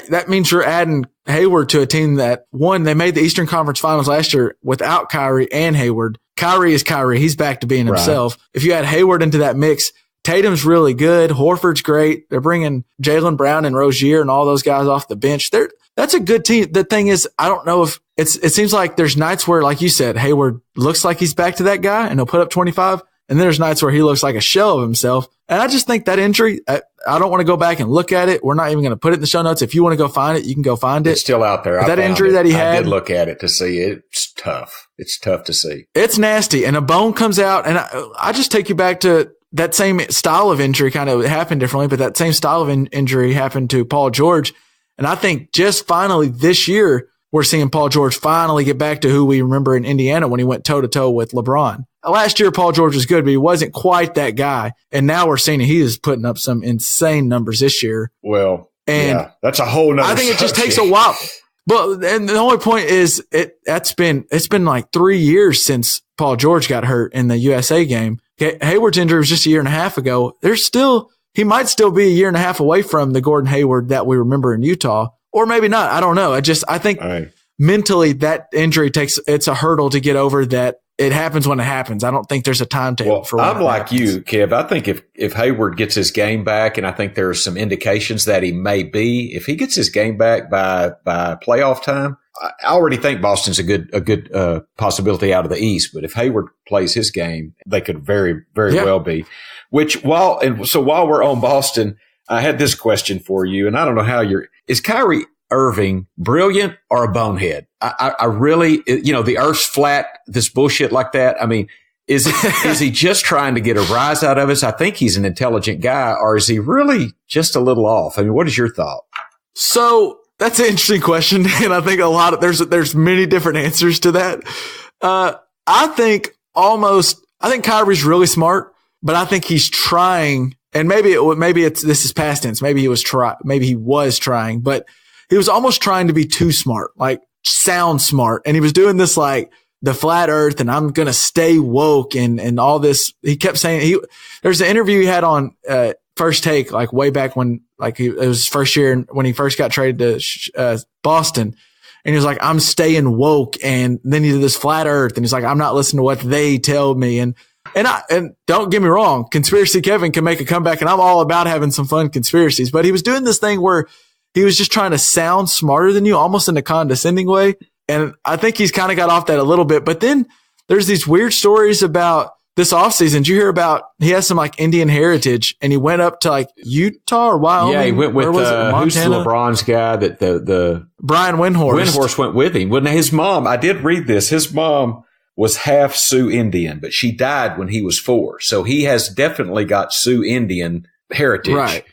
that means you're adding Hayward to a team that won. They made the Eastern Conference Finals last year without Kyrie and Hayward. Kyrie is Kyrie. He's back to being himself. Right. If you add Hayward into that mix, Tatum's really good. Horford's great. They're bringing Jaylen Brown and Rozier and all those guys off the bench. That's a good team. The thing is, I don't know if it seems like there's nights where, like you said, Hayward looks like he's back to that guy and he'll put up 25. And then there's nights where he looks like a shell of himself. And I just think that injury, I don't want to go back and look at it. We're not even going to put it in the show notes. If you want to go find it, you can go find it. It's still out there. That injury that he had. I did look at it to see it. It's tough. It's tough to see. It's nasty. And a bone comes out. And I just take you back to that same style of injury. Kind of happened differently, but that same style of injury happened to Paul George. And I think just finally this year, we're seeing Paul George finally get back to who we remember in Indiana when he went toe-to-toe with LeBron. Last year, Paul George was good, but he wasn't quite that guy. And now we're seeing he is putting up some insane numbers this year. Well, and yeah, that's a whole nother I think subject. It just takes a while. But and the only point is it's been like 3 years since Paul George got hurt in the USA game. Hayward's injury was just a year and a half ago. He might still be a year and a half away from the Gordon Hayward that we remember in Utah, or maybe not. I don't know. I think mentally that injury it's a hurdle to get over. That it happens when it happens. I don't think there's a timetable for. I'm like you, Kev. I think if Hayward gets his game back, and I think there are some indications that he may be, if he gets his game back by playoff time, I already think Boston's a good possibility out of the East. But if Hayward plays his game, they could very, very well be. While we're on Boston, I had this question for you, and I don't know how is Kyrie Irving brilliant or a bonehead? I really, the earth's flat, this bullshit like that. I mean, is he just trying to get a rise out of us? I think he's an intelligent guy, or is he really just a little off? I mean, what is your thought? So that's an interesting question. And I think there's many different answers to that. I think Kyrie's really smart, but I think he's trying, and maybe this is past tense. Maybe he was trying, but he was almost trying to be too smart, like sound smart. And he was doing this like the flat earth and I'm going to stay woke and all this. He kept saying there's an interview he had on, First Take, like way back when, like it was his first year when he first got traded to, Boston. And he was like, I'm staying woke. And then he did this flat earth and he's like, I'm not listening to what they tell me. And don't get me wrong, Conspiracy Kevin can make a comeback and I'm all about having some fun conspiracies, but he was doing this thing where he was just trying to sound smarter than you, almost in a condescending way. And I think he's kind of got off that a little bit. But then there's these weird stories about this offseason. Did you hear about, he has some like Indian heritage and he went up to like Utah or Wyoming? Yeah, he went with, who's LeBron's guy that the Brian Windhorst. Windhorst went with him. When his mom, I did read this, his mom was half Sioux Indian, but she died when he was 4. So he has definitely got Sioux Indian heritage. Right.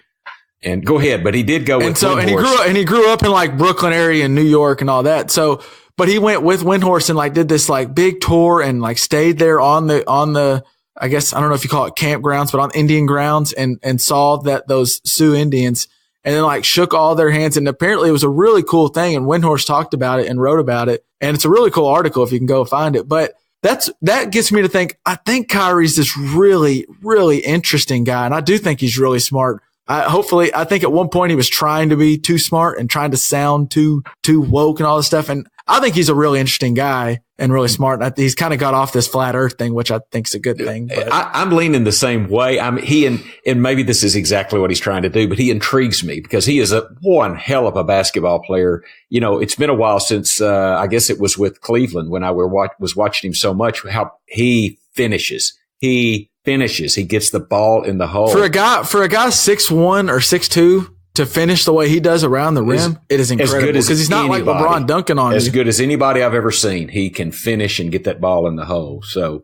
And go ahead, but he did go with Windhorst. And he grew up in like Brooklyn area in New York and all that. So, but he went with Windhorst and like did this like big tour and like stayed there on the, I guess, I don't know if you call it campgrounds, but on Indian grounds and saw that those Sioux Indians and then like shook all their hands. And apparently it was a really cool thing. And Windhorst talked about it and wrote about it. And it's a really cool article if you can go find it. But that gets me to think, I think Kyrie's this really, really interesting guy. And I do think he's really smart. I think at one point he was trying to be too smart and trying to sound too woke and all this stuff. And I think he's a really interesting guy and really smart. And he's kind of got off this flat earth thing, which I think is a good thing. But I'm leaning the same way. And maybe this is exactly what he's trying to do, but he intrigues me because he is one hell of a basketball player. You know, it's been a while since, I guess it was with Cleveland when I was watching him so much, how he finishes. He gets the ball in the hole. For a guy 6'1" or 6'2" to finish the way he does around the rim, it is incredible because he's not like LeBron dunking on you. As good as anybody I've ever seen. He can finish and get that ball in the hole. So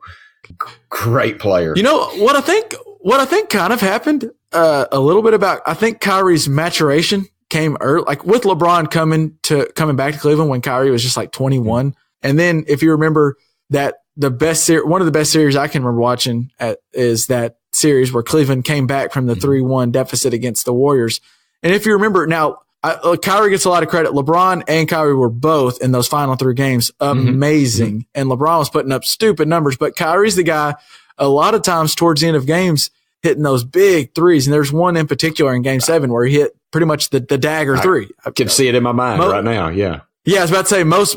great player. You know what I think kind of happened a little bit about, I think Kyrie's maturation came early, like with LeBron coming back to Cleveland when Kyrie was just like 21. Mm-hmm. And then if you remember that one of the best series I can remember watching is that series where Cleveland came back from the 3-1 deficit against the Warriors. And if you remember now, Kyrie gets a lot of credit. LeBron and Kyrie were both in those final 3 games amazing. Mm-hmm. And LeBron was putting up stupid numbers, but Kyrie's the guy a lot of times towards the end of games hitting those big threes. And there's one in particular in game 7 where he hit pretty much the dagger 3. I can see it in my mind right now. Yeah. Yeah. I was about to say most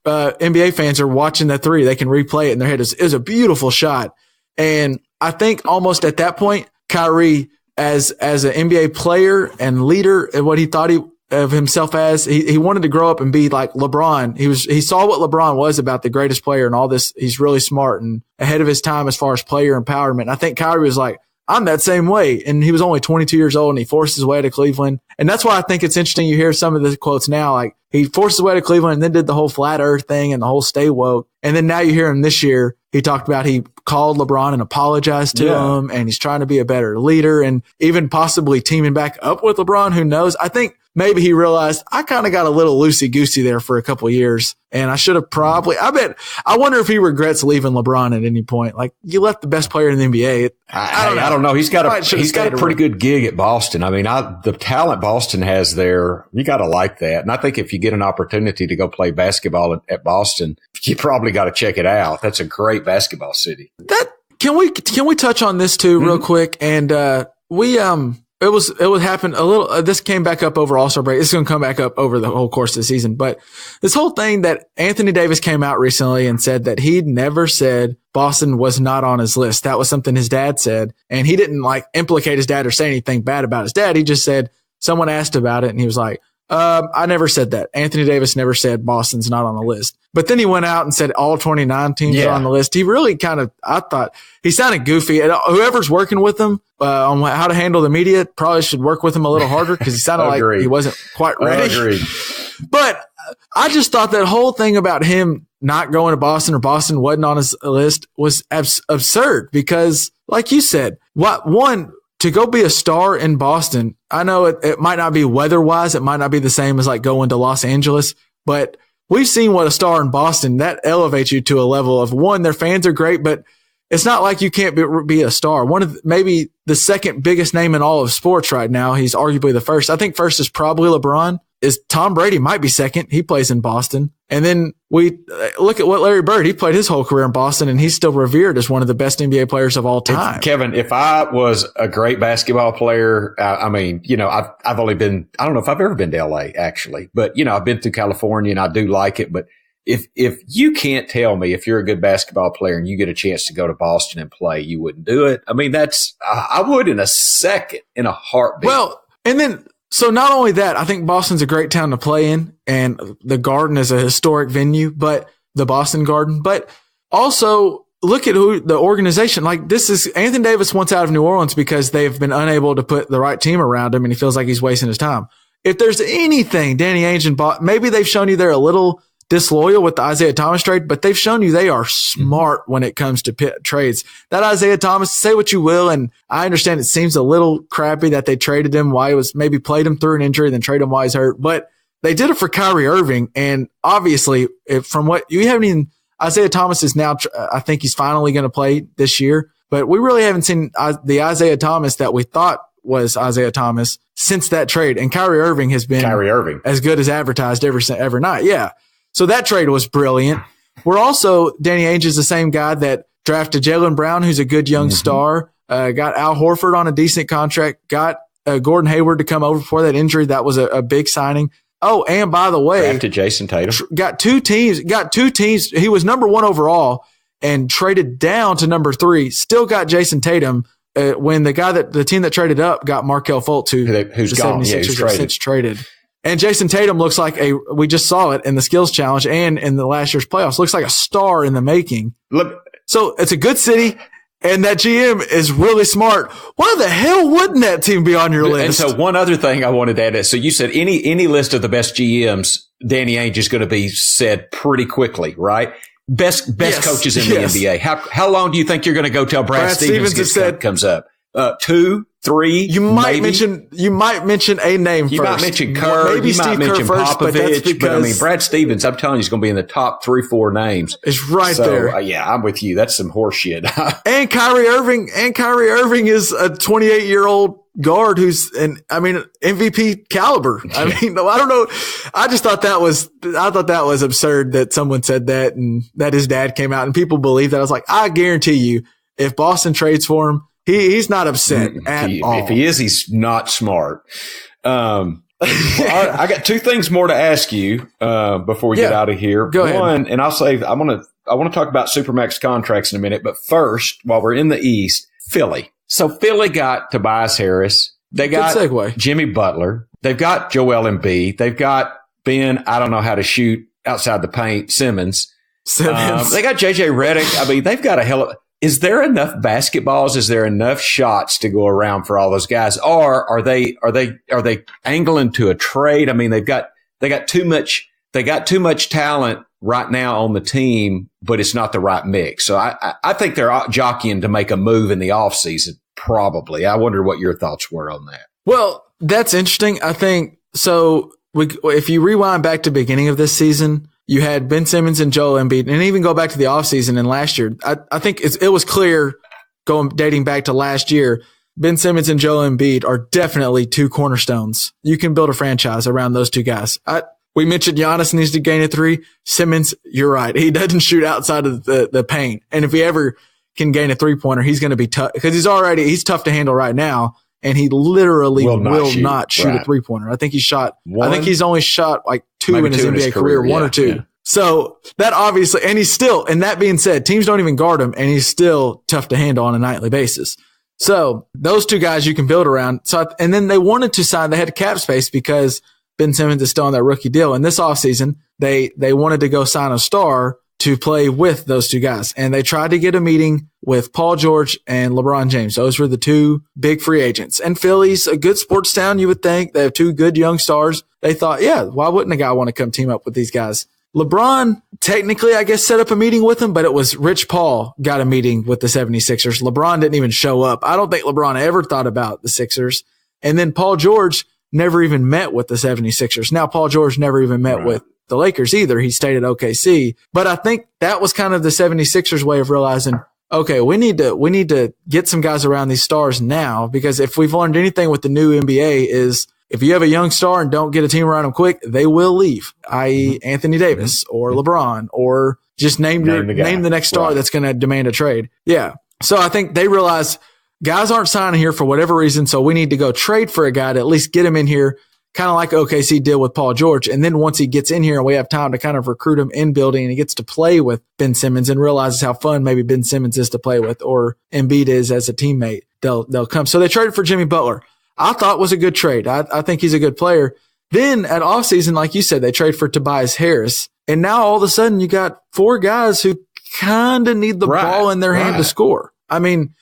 NBA fans are watching that 3. They can replay it in their head. It was a beautiful shot. And I think almost at that point, Kyrie, as an NBA player and leader and what he thought of himself as, he wanted to grow up and be like LeBron. He saw what LeBron was about the greatest player and all this. He's really smart and ahead of his time as far as player empowerment. And I think Kyrie was like, I'm that same way. And he was only 22 years old and he forced his way to Cleveland. And that's why I think it's interesting. You hear some of the quotes now, like he forced his way to Cleveland and then did the whole flat earth thing and the whole stay woke. And then now you hear him this year. He talked about he called LeBron and apologized to him and he's trying to be a better leader and even possibly teaming back up with LeBron. Who knows? I think maybe he realized I kind of got a little loosey-goosey there for a couple of years and I should have I wonder if he regrets leaving LeBron at any point. Like you left the best player in the NBA. I don't know. He's got a pretty good gig at Boston. I mean, the talent Boston has there, you got to like that. And I think if you get an opportunity to go play basketball at Boston, you probably got to check it out. That's a great basketball city. Can we touch on this too real quick? And it would happen a little. This came back up over All-Star break. It's going to come back up over the whole course of the season. But this whole thing that Anthony Davis came out recently and said that he'd never said Boston was not on his list. That was something his dad said. And he didn't like implicate his dad or say anything bad about his dad. He just said someone asked about it and he was like, I never said that. Anthony Davis never said Boston's not on the list. But then he went out and said all 29 teams are on the list. He really I thought he sounded goofy. And whoever's working with him on how to handle the media probably should work with him a little harder because he sounded like he wasn't quite ready. But I just thought that whole thing about him not going to Boston or Boston wasn't on his list was absurd because, like you said, to go be a star in Boston, I know it might not be weather-wise. It might not be the same as like going to Los Angeles, but we've seen what a star in Boston, that elevates you to a level of one, their fans are great, but it's not like you can't be a star. One of maybe the second biggest name in all of sports right now. He's arguably the first. I think first is probably LeBron. Is Tom Brady might be second. He plays in Boston. And then we look at what Larry Bird, he played his whole career in Boston and he's still revered as one of the best NBA players of all time. Kevin, if I was a great basketball player, I mean, I've only been, I don't know if I've ever been to LA actually, but I've been to California and I do like it. But if you can't tell me if you're a good basketball player and you get a chance to go to Boston and play, you wouldn't do it. I mean, I would in a second, in a heartbeat. Well, and then, so not only that, I think Boston's a great town to play in and the Garden is a historic venue, but the Boston Garden, but also look at who the organization, like this is Anthony Davis wants out of New Orleans because they've been unable to put the right team around him and he feels like he's wasting his time. If there's anything, Danny Ainge and maybe they've shown you they're a little disloyal with the Isaiah Thomas trade, but they've shown you they are smart when it comes to trades. That Isaiah Thomas, say what you will, and I understand it seems a little crappy that they traded him while he was maybe played him through an injury, then traded him while he's hurt, but they did it for Kyrie Irving, and obviously, from what you haven't even, Isaiah Thomas is now, I think he's finally going to play this year, but we really haven't seen the Isaiah Thomas that we thought was Isaiah Thomas since that trade, and Kyrie Irving has been as good as advertised every night. Yeah. So that trade was brilliant. We're also, Danny Ainge is the same guy that drafted Jaylen Brown, who's a good young star, got Al Horford on a decent contract, got Gordon Hayward to come over for that injury. That was a big signing. Oh, and by the way, drafted Jason Tatum. Got two teams. He was number 1 overall and traded down to number 3. Still got Jason Tatum when the team that traded up got Markelle Fultz, who's gone. Yeah, who's traded. And Jason Tatum looks like we just saw it in the skills challenge and in the last year's playoffs, looks like a star in the making. So it's a good city and that GM is really smart. Why the hell wouldn't that team be on your list? And so one other thing I wanted to add is, so you said any list of the best GMs, Danny Ainge is going to be said pretty quickly, right? Best coaches in the NBA. How long do you think you're going to go till Brad Stevens comes up? 2? three. You might mention a name you first. Might mention Kerr. Maybe you Steve might mention Kerr first, but that's Popovich. because But I mean, Brad Stevens, I'm telling you, he's going to be in the top 3-4 names. It's right there. Yeah, I'm with you. That's some horse shit. And Kyrie Irving is a 28-year-old guard who's MVP caliber. I mean, I don't know. I thought that was absurd that someone said that and that his dad came out and people believe that. I was like, I guarantee you, if Boston trades for him, he's not upset at all. If he is, he's not smart. I got two things more to ask you before we get out of here. Go ahead. One, and I'll say I want to talk about supermax contracts in a minute, but first, while we're in the East, Philly. So Philly got Tobias Harris. They got Jimmy Butler. They've got Joel Embiid. They've got Ben, I don't know how to shoot outside the paint, Simmons. They got JJ Redick. I mean, they've got a hell of. Is there enough basketballs? Is there enough shots to go around for all those guys? Or are they angling to a trade? I mean, they got too much talent right now on the team, but it's not the right mix. So I think they're jockeying to make a move in the offseason, probably. I wonder what your thoughts were on that. Well, that's interesting. I think so. If you rewind back to the beginning of this season, you had Ben Simmons and Joel Embiid, and even go back to the offseason and last year. I think it was clear dating back to last year, Ben Simmons and Joel Embiid are definitely two cornerstones. You can build a franchise around those two guys. We mentioned Giannis needs to gain a three. Simmons, you're right. He doesn't shoot outside of the paint. And if he ever can gain a 3-pointer, he's going to be tough because he's tough to handle right now. And he literally will not shoot a 3-pointer. I think he's only shot like two in his NBA career, one or two. Yeah. So that obviously, and that being said, teams don't even guard him and he's still tough to handle on a nightly basis. So those two guys you can build around. And then they wanted to sign, they had cap space because Ben Simmons is still on that rookie deal. And this offseason, they wanted to go sign a star to play with those two guys. And they tried to get a meeting with Paul George and LeBron James. Those were the two big free agents. And Philly's a good sports town, you would think. They have two good young stars. They thought, yeah, why wouldn't a guy want to come team up with these guys? LeBron technically, I guess, set up a meeting with him, but it was Rich Paul got a meeting with the 76ers. LeBron didn't even show up. I don't think LeBron ever thought about the Sixers. And then Paul George never even met with the 76ers. Now, Paul George never even met with the Lakers either. He stayed at OKC. But I think that was kind of the 76ers way of realizing, okay, we need to get some guys around these stars now, because if we've learned anything with the new NBA is if you have a young star and don't get a team around them quick, they will leave, i.e. Anthony Davis or LeBron, or just name the next star that's going to demand a trade. Yeah. So I think they realize guys aren't signing here for whatever reason. So we need to go trade for a guy to at least get him in here, kind of like OKC did with Paul George. And then once he gets in here and we have time to kind of recruit him in building and he gets to play with Ben Simmons and realizes how fun maybe Ben Simmons is to play with or Embiid is as a teammate, they'll come. So they traded for Jimmy Butler. I thought was a good trade. I think he's a good player. Then at offseason, like you said, they trade for Tobias Harris. And now all of a sudden you got four guys who kind of need the ball in their hand to score. I mean,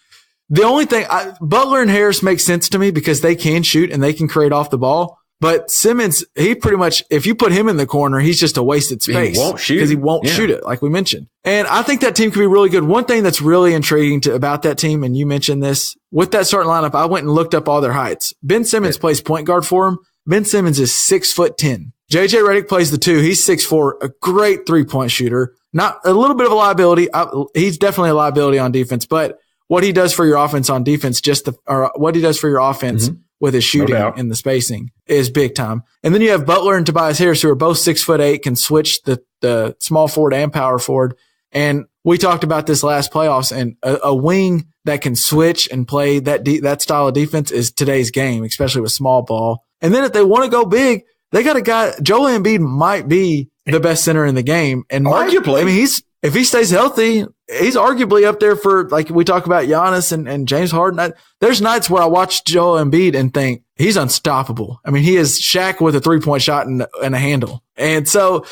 the only thing Butler and Harris make sense to me because they can shoot and they can create off the ball. But Simmons, he pretty much, if you put him in the corner, he's just a wasted space. He won't shoot. Because he won't shoot it, like we mentioned. And I think that team could be really good. One thing that's really intriguing about that team, and you mentioned this, with that starting lineup, I went and looked up all their heights. Ben Simmons plays point guard for him. Ben Simmons is 6'10". JJ Redick plays the 2. He's 6'4", a great 3-point shooter. Not a little bit of a liability. He's definitely a liability on defense, but what he does for your offense on defense, what he does for your offense with his shooting and the spacing is big time. And then you have Butler and Tobias Harris, who are both 6'8", can switch the small forward and power forward. And we talked about this last playoffs, and a wing that can switch and play that style of defense is today's game, especially with small ball. And then if they want to go big, they got a guy, Joel Embiid might be the best center in the game. And arguably, I mean, if he stays healthy, he's arguably up there for, like we talk about Giannis and James Harden. There's nights where I watch Joel Embiid and think he's unstoppable. I mean, he is Shaq with a 3-point shot and a handle. And so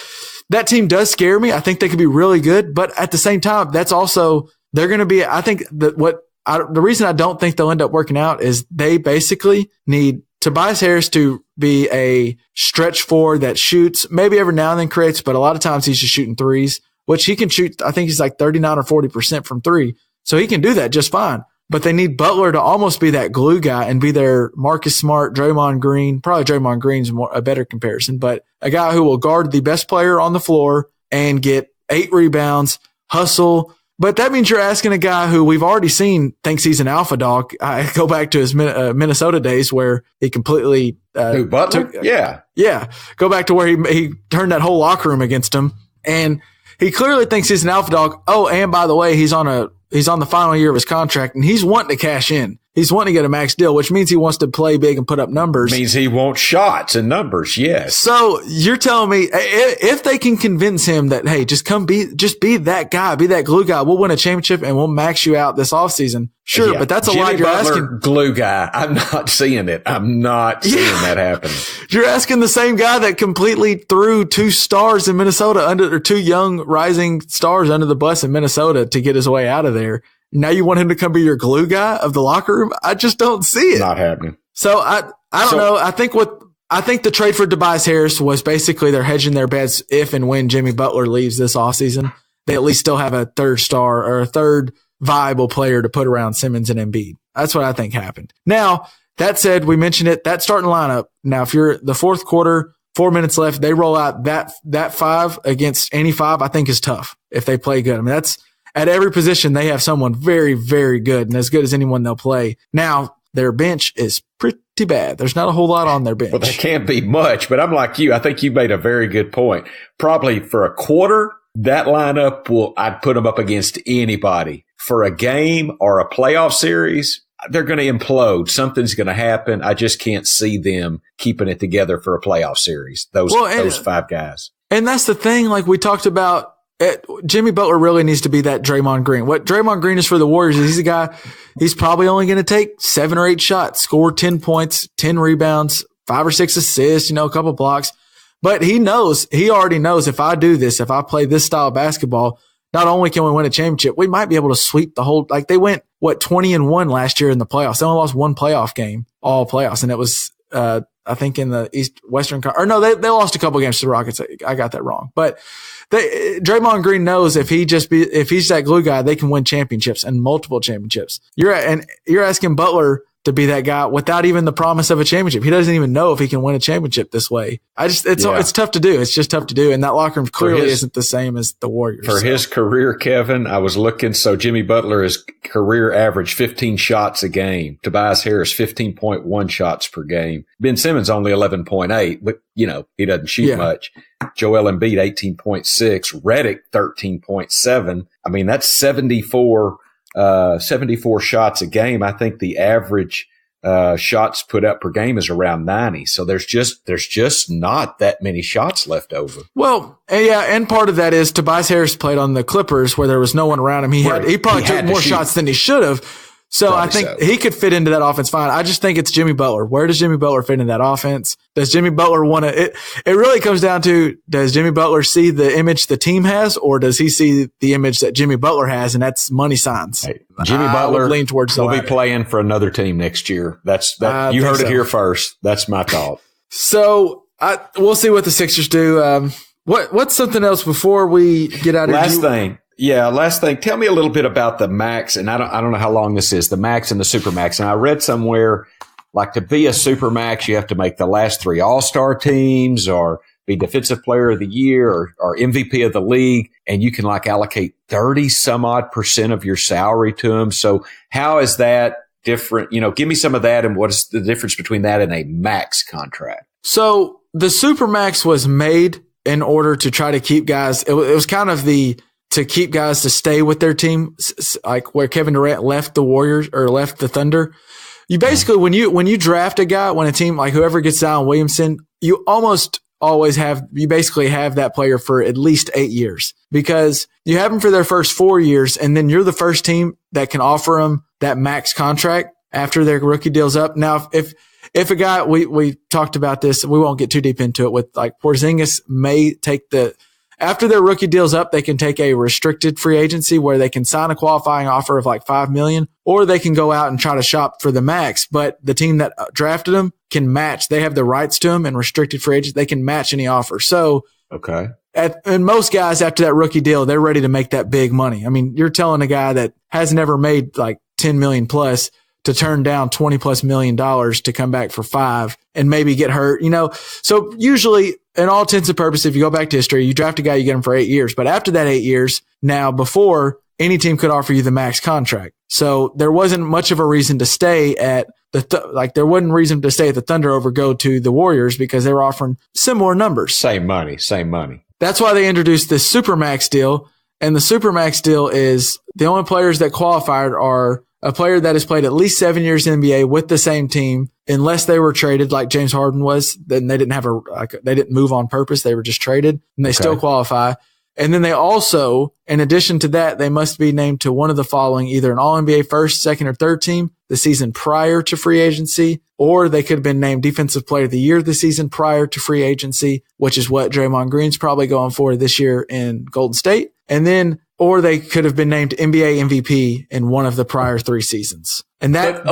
that team does scare me. I think they could be really good, but at the same time, that's also, they're going to be, I think that the reason I don't think they'll end up working out is they basically need Tobias Harris to be a stretch forward that shoots, maybe every now and then creates, but a lot of times he's just shooting threes, which he can shoot. I think he's like 39 or 40% from 3. So he can do that just fine. but they need Butler to almost be that glue guy and be their Marcus Smart, Draymond Green. Probably Draymond Green's a better comparison, but a guy who will guard the best player on the floor and get 8 rebounds, hustle. But that means you're asking a guy who we've already seen thinks he's an alpha dog. I go back to his Minnesota days where he completely Butler? Yeah. Go back to where he turned that whole locker room against him. And he clearly thinks he's an alpha dog. Oh, and by the way, he's on the final year of his contract and he's wanting to cash in. He's wanting to get a max deal, which means he wants to play big and put up numbers. Means he wants shots and numbers, yes. So you're telling me if they can convince him that, hey, just be that guy, be that glue guy, we'll win a championship and we'll max you out this offseason. Sure, but that's a lot you're asking. Glue guy. I'm not seeing it. I'm not seeing that happening. You're asking the same guy that completely threw 2 stars in Minnesota or 2 young rising stars under the bus in Minnesota to get his way out of there. Now you want him to come be your glue guy of the locker room? I just don't see it. Not happening. So I don't know. I think the trade for Tobias Harris was basically they're hedging their bets if and when Jimmy Butler leaves this offseason. They at least still have a third star or a third viable player to put around Simmons and Embiid. That's what I think happened. Now, that said, we mentioned it, that starting lineup. Now, if you're the fourth quarter, 4 minutes left, they roll out that 5 against any 5, I think is tough if they play good. I mean, that's at every position, they have someone very, very good and as good as anyone they'll play. Now, their bench is pretty bad. There's not a whole lot on their bench. Well, there can't be much, but I'm like you. I think you made a very good point. Probably for a quarter, that lineup I'd put them up against anybody. For a game or a playoff series, they're going to implode. Something's going to happen. I just can't see them keeping it together for a playoff series. Those 5 guys. And that's the thing, like we talked about. Jimmy Butler really needs to be that Draymond Green. What Draymond Green is for the Warriors is he's a guy, he's probably only going to take 7 or 8 shots, score 10 points, 10 rebounds, 5 or 6 assists, a couple blocks. But he already knows if I do this, if I play this style of basketball, not only can we win a championship, we might be able to sweep the whole, like they went, 20-1 last year in the playoffs. They only lost 1 playoff game, all playoffs. And it was, I think in the they lost a couple games to the Rockets. I got that wrong. But Draymond Green knows if he's that glue guy, they can win championships and multiple championships. You're asking Butler to be that guy without even the promise of a championship. He doesn't even know if he can win a championship this way. It's tough to do. It's just tough to do. And that locker room clearly isn't the same as the Warriors. For his career, Kevin, I was looking. So Jimmy Butler is career average 15 shots a game. Tobias Harris, 15.1 shots per game. Ben Simmons only 11.8, but he doesn't shoot much. Joel Embiid, 18.6. Redick, 13.7. I mean, that's 74 shots a game. I think the average shots put up per game is around 90. So there's just not that many shots left over. Well, and part of that is Tobias Harris played on the Clippers where there was no one around him. He probably took more shots than he should have. So probably I think he could fit into that offense fine. I just think it's Jimmy Butler. Where does Jimmy Butler fit in that offense? Does Jimmy Butler want to – it really comes down to, does Jimmy Butler see the image the team has, or does he see the image that Jimmy Butler has, and that's money signs? Hey, Jimmy Butler lean towards will be playing for another team next year. You heard it here first. That's my thought. So we'll see what the Sixers do. What's something else before we get out of here? Last thing. Tell me a little bit about the max, and I don't know how long this is, the max and the supermax. And I read somewhere, like to be a supermax, you have to make the last 3 all-star teams or be defensive player of the year or MVP of the league. And you can allocate 30 some odd % of your salary to them. So how is that different? Give me some of that. And what is the difference between that and a max contract? So the supermax was made in order to try to keep guys. It was kind of to keep guys to stay with their team, like where Kevin Durant left the Warriors or left the Thunder. You basically, when you draft a guy, when a team, like whoever gets Zion Williamson, you almost always you basically have that player for at least 8 years because you have them for their first 4 years. And then you're the first team that can offer them that max contract after their rookie deal's up. Now, if a guy, we talked about this, we won't get too deep into it with Porzingis may take after their rookie deal's up, they can take a restricted free agency where they can sign a qualifying offer of $5 million, or they can go out and try to shop for the max. But the team that drafted them can match. They have the rights to him and restricted free agents. They can match any offer. So, okay. And most guys after that rookie deal, they're ready to make that big money. I mean, you're telling a guy that has never made 10 million plus to turn down 20 plus million dollars to come back for 5 and maybe get hurt, So usually in all intents and purposes, if you go back to history, you draft a guy, you get him for 8 years. But after that 8 years, now before any team could offer you the max contract. So there wasn't much of a reason to stay at there wasn't reason to stay at the Thunder over go to the Warriors because they were offering similar numbers. Same money. That's why they introduced this supermax deal. And the supermax deal is the only players that qualified are a player that has played at least 7 years in the NBA with the same team, unless they were traded like James Harden was. Then they didn't they didn't move on purpose. They were just traded and they still qualify. And then they also, in addition to that, they must be named to one of the following, either an All-NBA first, second, or third team the season prior to free agency, or they could have been named Defensive Player of the Year the season prior to free agency, which is what Draymond Green's probably going for this year in Golden State. And then, or they could have been named NBA MVP in one of the prior 3 seasons. And that,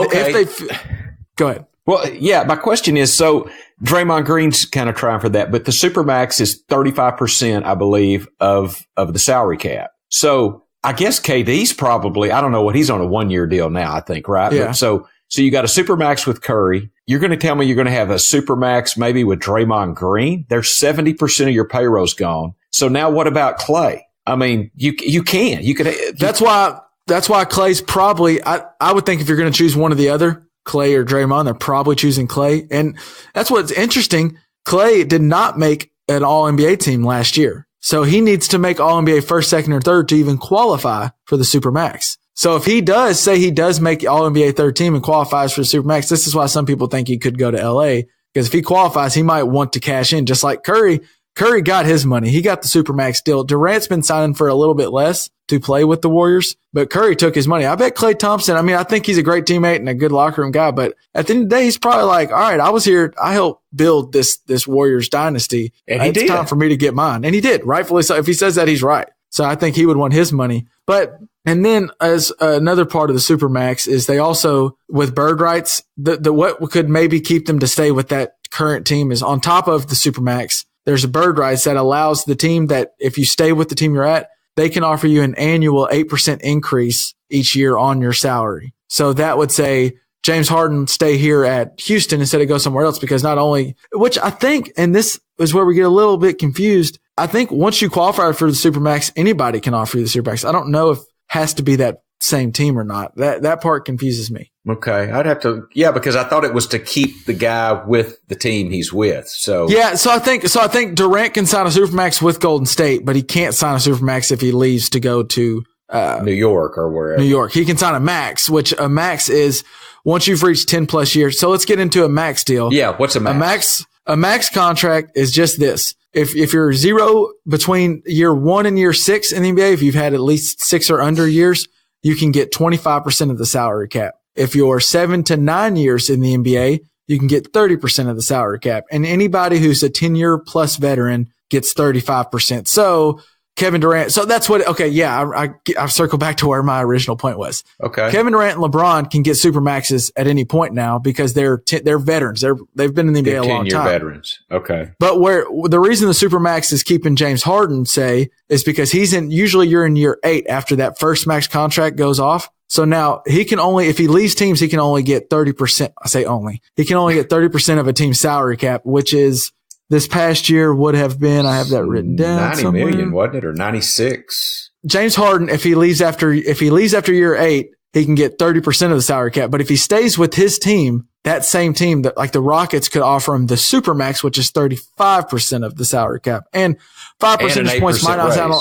go ahead. Well, yeah, my question is, so Draymond Green's kind of trying for that, but the Supermax is 35%, I believe, of the salary cap. So I guess KD's probably, I don't know what, he's on a 1-year deal now, I think, right? Yeah. But so you got a Supermax with Curry. You're going to tell me you're going to have a Supermax maybe with Draymond Green? There's 70% of your payroll's gone. So now what about Clay? I mean, you could. That's why Clay's probably, I would think if you're going to choose one or the other, Clay or Draymond, they're probably choosing Clay. And that's what's interesting. Clay did not make an All-NBA team last year. So he needs to make All-NBA first, second, or third to even qualify for the Supermax. So if he does make All-NBA third team and qualifies for the Supermax, this is why some people think he could go to LA, because if he qualifies, he might want to cash in, just like Curry. Curry got his money. He got the Supermax deal. Durant's been signing for a little bit less to play with the Warriors, but Curry took his money. I bet Klay Thompson, I think he's a great teammate and a good locker room guy, but at the end of the day, he's probably like, all right, I was here. I helped build this Warriors dynasty. And it's time for me to get mine. And he did, rightfully so. If he says that, he's right. So I think he would want his money. And then as another part of the Supermax is they also, with bird rights, what could maybe keep them to stay with that current team is on top of the Supermax, there's a bird rights that allows the team that if you stay with the team you're at, they can offer you an annual 8% increase each year on your salary. So that would say James Harden stay here at Houston instead of go somewhere else, because not only, which I think, and this is where we get a little bit confused, I think once you qualify for the Supermax, anybody can offer you the Supermax. I don't know if it has to be that same team or not. That part confuses me. Okay. I'd have to, because I thought it was to keep the guy with the team he's with. So I think Durant can sign a Supermax with Golden State, but he can't sign a Supermax if he leaves to go to New York or wherever. New York. He can sign a max, which a max is once you've reached 10 plus years. So let's get into a max deal. Yeah. What's a max? A max contract is just this. If you're 0 between year 1 and year 6 in the NBA, if you've had at least 6 or under years, you can get 25% of the salary cap. If you're 7 to 9 years in the NBA, you can get 30% of the salary cap. And anybody who's a 10-year plus veteran gets 35%. So Kevin Durant. So that's what, I've circled back to where my original point was. Okay. Kevin Durant and LeBron can get Supermaxes at any point now because they're veterans. They've been in the NBA a long time. 10-year veterans. Okay. But where the reason the Supermax is keeping James Harden, say, is because usually you're in year 8 after that first max contract goes off. So now he can only, if he leaves teams, he can only get 30%. I say only. He can only get 30% of a team's salary cap, which is this past year would have been, I have that written down 90 somewhere. million, wasn't it? Or 96? James Harden, if he leaves after year 8, he can get 30% of the salary cap. But if he stays with his team, that same team, that like the Rockets could offer him the Supermax, which is 35% of the salary cap. And 5 percentage points might not sound,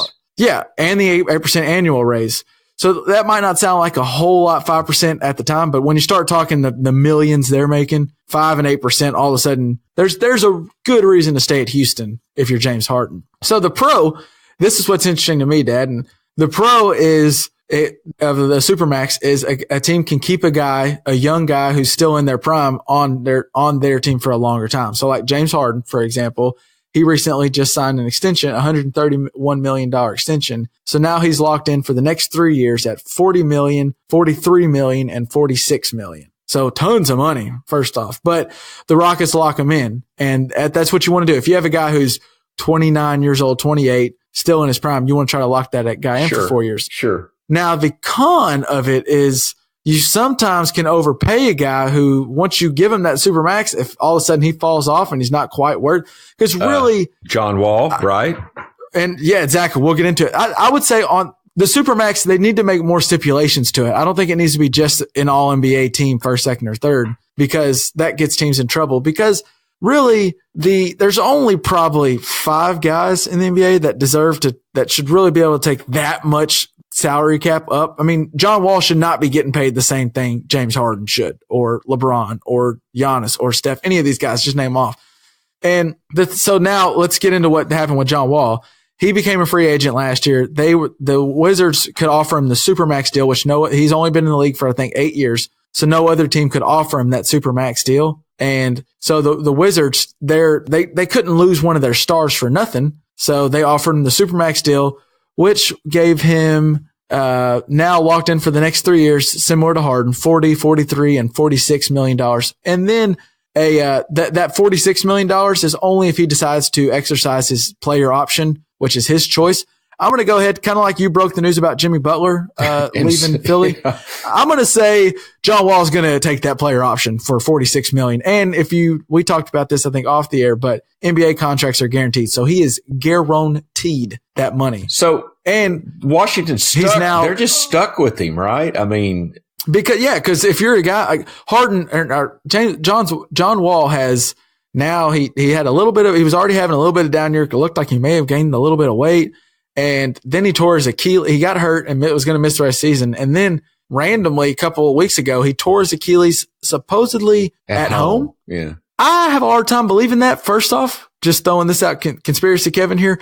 and the 8% annual raise. So that might not sound like a whole lot, 5% at the time, but when you start talking the millions they're making, 5 and 8%, all of a sudden there's a good reason to stay at Houston if you're James Harden. So the pro, this is what's interesting to me, Dad, and the pro is of the Supermax is a team can keep a young guy who's still in their prime on their team for a longer time. So like James Harden, for example, he recently just signed an extension, $131 million extension. So now he's locked in for the next 3 years at $40 million, $43 million, and $46 million. So tons of money, first off. But the Rockets lock him in. And that's what you want to do. If you have a guy who's 29 years old, 28, still in his prime, you want to try to lock that guy in for 4 years. Sure. Now, the con of it is you sometimes can overpay a guy who, once you give him that supermax, if all of a sudden he falls off and he's not quite worth, because really John Wall, right? And yeah, exactly. We'll get into it. I would say on the supermax, they need to make more stipulations to it. I don't think it needs to be just an all NBA team, first, second, or third, because that gets teams in trouble. Because really, there's only probably 5 guys in the NBA that should really be able to take that much salary cap up. I mean, John Wall should not be getting paid the same thing James Harden should, or LeBron, or Giannis, or Steph, any of these guys, just name them off. And so now let's get into what happened with John Wall. He became a free agent last year. The Wizards could offer him the supermax deal, which he's only been in the league for, I think, 8 years. So no other team could offer him that supermax deal. And so the Wizards, they couldn't lose one of their stars for nothing. So they offered him the supermax deal, which gave him, now locked in for the next 3 years, similar to Harden, $40, $43, and $46 million. And then that $46 million is only if he decides to exercise his player option, which is his choice. I'm going to go ahead, kind of like you broke the news about Jimmy Butler leaving Philly. Yeah. I'm going to say John Wall is going to take that player option for $46 million. And we talked about this, I think, off the air, but NBA contracts are guaranteed. So he is guaranteed that money. So, and Washington's stuck. They're just stuck with him, right? I mean, because if you're a guy like Harden or John Wall has now, he had a little bit of, he was already having a little bit of down year. It looked like he may have gained a little bit of weight. And then he tore his Achilles. He got hurt and was going to miss the rest of the season. And then randomly, a couple of weeks ago, he tore his Achilles supposedly at home. Yeah. I have a hard time believing that. First off, just throwing this out, conspiracy Kevin here.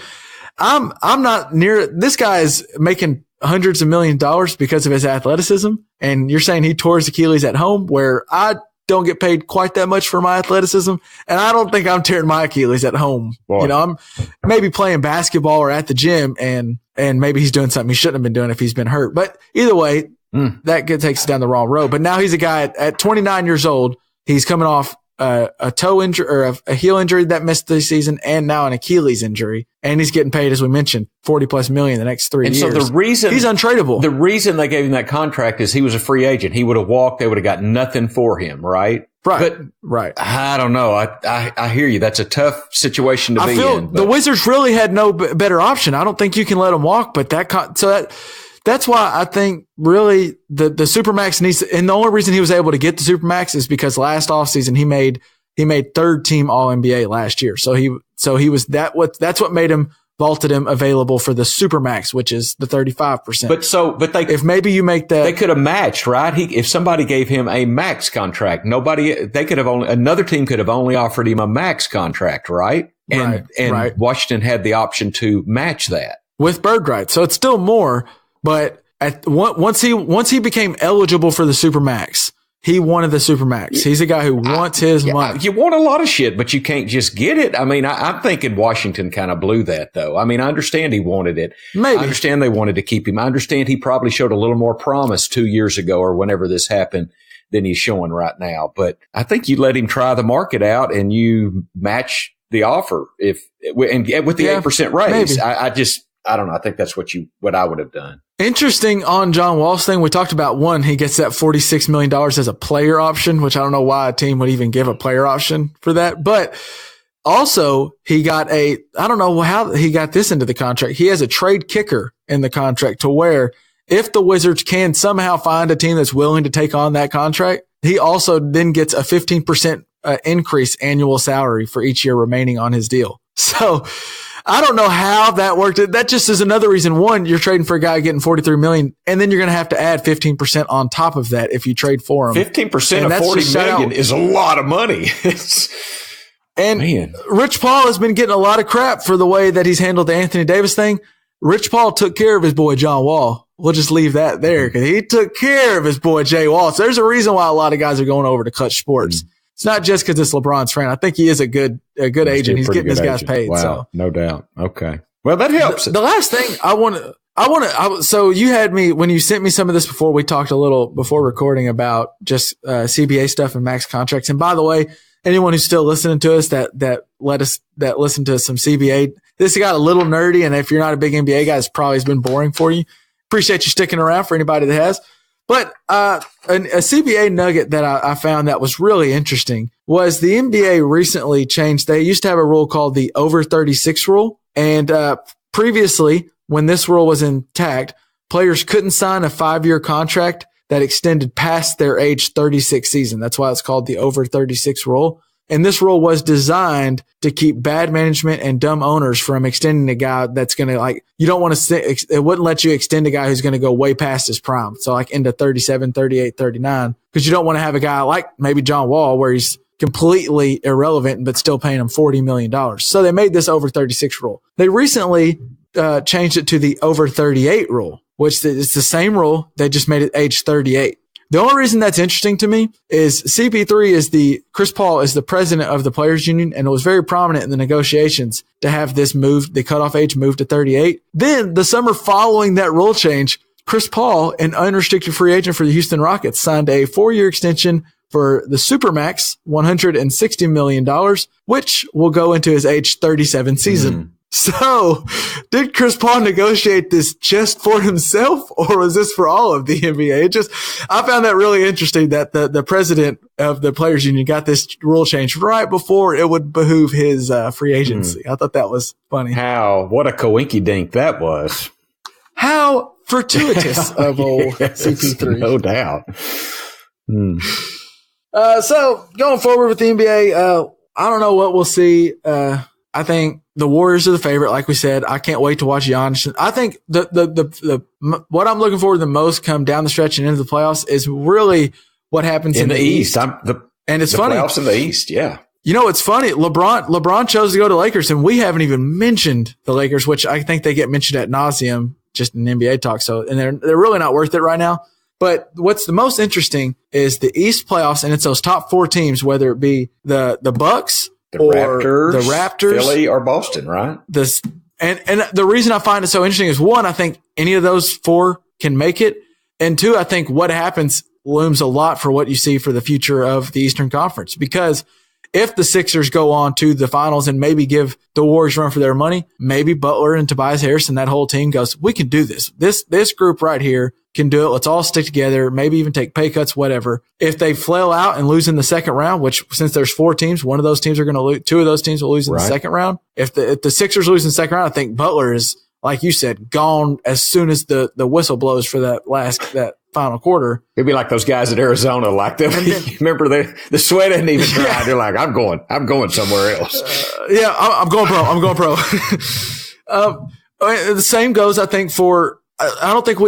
I'm not near, this guy is making hundreds of millions of dollars because of his athleticism. And you're saying he tore his Achilles at home, where I don't get paid quite that much for my athleticism. And I don't think I'm tearing my Achilles at home. Boy. You know, I'm maybe playing basketball or at the gym, and maybe he's doing something he shouldn't have been doing if he's been hurt. But either way, that takes us down the wrong road. But now he's a guy at 29 years old. He's coming off a toe injury or a heel injury that missed the season, and now an Achilles injury. And he's getting paid, as we mentioned, $40+ million the next 3 years. And so the reason he's untradeable. The reason they gave him that contract is he was a free agent. He would have walked. They would have got nothing for him, right? Right. But right. I don't know. I hear you. That's a tough situation to be in. The Wizards really had no better option. I don't think you can let him walk, but that's why I think really the Supermax needs, and the only reason he was able to get the Supermax is because last offseason he made third team All NBA last year. So he was that's what made him vaulted him available for the Supermax, which is the 35%. But if maybe you make that, they could have matched, right? If somebody gave him a max contract, another team could have only offered him a max contract, right? And right. Washington had the option to match that with bird rights. So it's still more. But once he became eligible for the Supermax, he wanted the Supermax. He's a guy who wants his money. You want a lot of shit, but you can't just get it. I mean, I'm thinking Washington kind of blew that, though. I mean, I understand he wanted it. Maybe. I understand they wanted to keep him. I understand he probably showed a little more promise 2 years ago or whenever this happened than he's showing right now. But I think you let him try the market out and you match the offer with the 8% raise. I don't know. I think that's what I would have done. Interesting on John Wall's thing. We talked about he gets that $46 million as a player option, which I don't know why a team would even give a player option for that. But also he got I don't know how he got this into the contract. He has a trade kicker in the contract to where if the Wizards can somehow find a team that's willing to take on that contract, he also then gets a 15% increase annual salary for each year remaining on his deal. So I don't know how that worked. That just is another reason. One, you're trading for a guy getting $43 million, and then you're going to have to add 15% on top of that if you trade for him. 15% of $40 million is a lot of money. Rich Paul has been getting a lot of crap for the way that he's handled the Anthony Davis thing. Rich Paul took care of his boy John Wall. We'll just leave that there because he took care of his boy Jay Wall. So there's a reason why a lot of guys are going over to Clutch Sports. It's not just because it's LeBron's friend. I think he is a good agent. He's getting his guys paid. Wow, so no doubt. Okay, well that helps. The last thing I want to. So you had me when you sent me some of this before. We talked a little before recording about just CBA stuff and max contracts. And by the way, anyone who's still listening to us that listen to some CBA, this got a little nerdy. And if you're not a big NBA guy, it's probably been boring for you. Appreciate you sticking around for anybody that has. But a CBA nugget that I found that was really interesting was the NBA recently changed. They used to have a rule called the over 36 rule. And previously, when this rule was intact, players couldn't sign a 5-year contract that extended past their age 36 season. That's why it's called the over 36 rule. And this rule was designed to keep bad management and dumb owners from extending a guy that's going to you don't want to, it wouldn't let you extend a guy who's going to go way past his prime. So into 37, 38, 39, because you don't want to have a guy like maybe John Wall where he's completely irrelevant, but still paying him $40 million. So they made this over 36 rule. They recently changed it to the over 38 rule, which is the same rule. They just made it age 38. The only reason that's interesting to me is Chris Paul is the president of the players union, and it was very prominent in the negotiations to have this move, the cutoff age moved to 38. Then the summer following that rule change, Chris Paul, an unrestricted free agent for the Houston Rockets, signed a 4-year extension for the supermax, $160 million, which will go into his age 37 season. So did Chris Paul negotiate this just for himself, or was this for all of the NBA? I found that really interesting that the president of the players union got this rule changed right before it would behoove his free agency. I thought that was funny. What a coinky-dink that was. How fortuitous of old CP3. No doubt. So going forward with the NBA, I don't know what we'll see. I think the Warriors are the favorite, like we said. I can't wait to watch Giannis. I think the what I'm looking forward to the most come down the stretch and into the playoffs is really what happens in the East. And it's funny. Playoffs in the East, yeah. You know, it's funny. LeBron chose to go to Lakers, and we haven't even mentioned the Lakers, which I think they get mentioned ad nauseum just in NBA talk. So, and they're really not worth it right now. But what's the most interesting is the East playoffs, and it's those top 4 teams, whether it be the Bucks, the Raptors, Philly, or Boston, right? And the reason I find it so interesting is, one, I think any of those 4 can make it. And 2, I think what happens looms a lot for what you see for the future of the Eastern Conference. Because if the Sixers go on to the finals and maybe give the Warriors a run for their money, maybe Butler and Tobias Harris and that whole team goes, we can do this. This group right here can do it. Let's all stick together, maybe even take pay cuts, whatever. If they flail out and lose in the second round, which since there's 4 teams, one of those teams are going to lose, 2 of those teams will lose in the second round. If the Sixers lose in the second round, I think Butler is, like you said, gone as soon as the whistle blows for that final quarter. It'd be like those guys at Arizona, remember the sweat hadn't even dried. They're like, I'm going somewhere else. I'm going pro. The same goes, I think, for, I don't think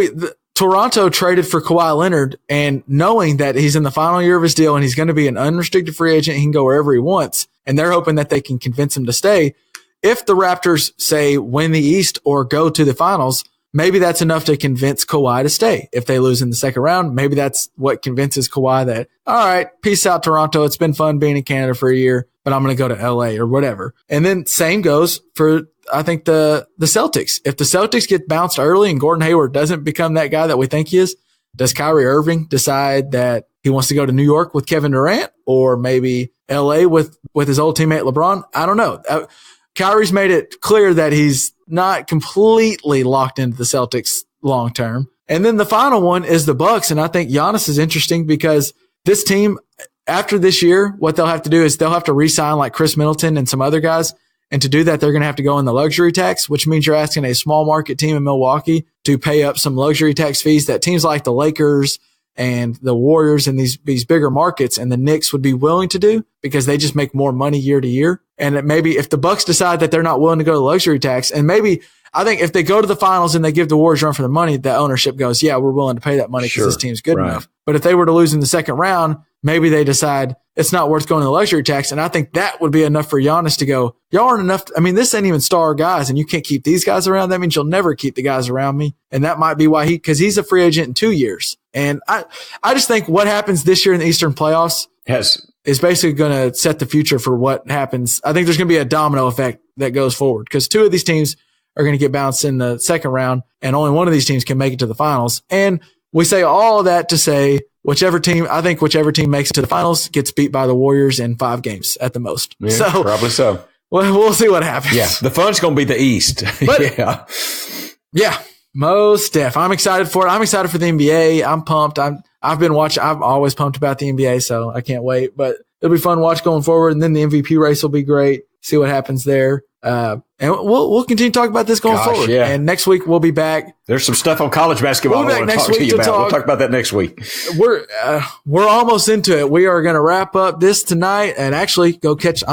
Toronto traded for Kawhi Leonard, and knowing that he's in the final year of his deal and he's going to be an unrestricted free agent, he can go wherever he wants, and they're hoping that they can convince him to stay. If the Raptors, say, win the East or go to the finals, maybe that's enough to convince Kawhi to stay. If they lose in the second round, maybe that's what convinces Kawhi that, all right, peace out, Toronto. It's been fun being in Canada for a year, but I'm going to go to LA or whatever. And then same goes for, I think, the Celtics. If the Celtics get bounced early and Gordon Hayward doesn't become that guy that we think he is, does Kyrie Irving decide that he wants to go to New York with Kevin Durant, or maybe LA with his old teammate LeBron? I don't know. Kyrie's made it clear that he's not completely locked into the Celtics long term. And then the final one is the Bucks. And I think Giannis is interesting because this team, after this year, what they'll have to do is they'll have to re-sign like Chris Middleton and some other guys. And to do that, they're going to have to go in the luxury tax, which means you're asking a small market team in Milwaukee to pay up some luxury tax fees that teams like the Lakers and the Warriors and these bigger markets and the Knicks would be willing to do because they just make more money year to year. And it maybe if the Bucks decide that they're not willing to go to luxury tax, and maybe I think if they go to the finals and they give the Warriors a run for the money, the ownership goes, yeah, we're willing to pay that money because this team's good enough. But if they were to lose in the second round, maybe they decide it's not worth going to the luxury tax. And I think that would be enough for Giannis to go, y'all aren't enough. I mean, this ain't even star guys and you can't keep these guys around. That means you'll never keep the guys around me. And that might be why because he's a free agent in 2 years. And I just think what happens this year in the Eastern playoffs is basically going to set the future for what happens. I think there's going to be a domino effect that goes forward because 2 of these teams are going to get bounced in the second round and only one of these teams can make it to the finals. And we say all of that to say whichever team makes it to the finals gets beat by the Warriors in 5 games at the most. Yeah, so probably so. Well, we'll see what happens. Yeah. The fun's going to be the East. But, yeah. Most def. I'm excited for it. I'm excited for the NBA. I'm pumped. I've been watching. I'm always pumped about the NBA, so I can't wait. But it'll be fun to watch going forward. And then the MVP race will be great. See what happens there. And we'll continue to talk about this going forward. Yeah. And next week we'll be back. There's some stuff on college basketball We'll be I want back to next talk to week you to about. We'll talk. talk about that next week. We're almost into it. We are going to wrap up this tonight and actually go catch.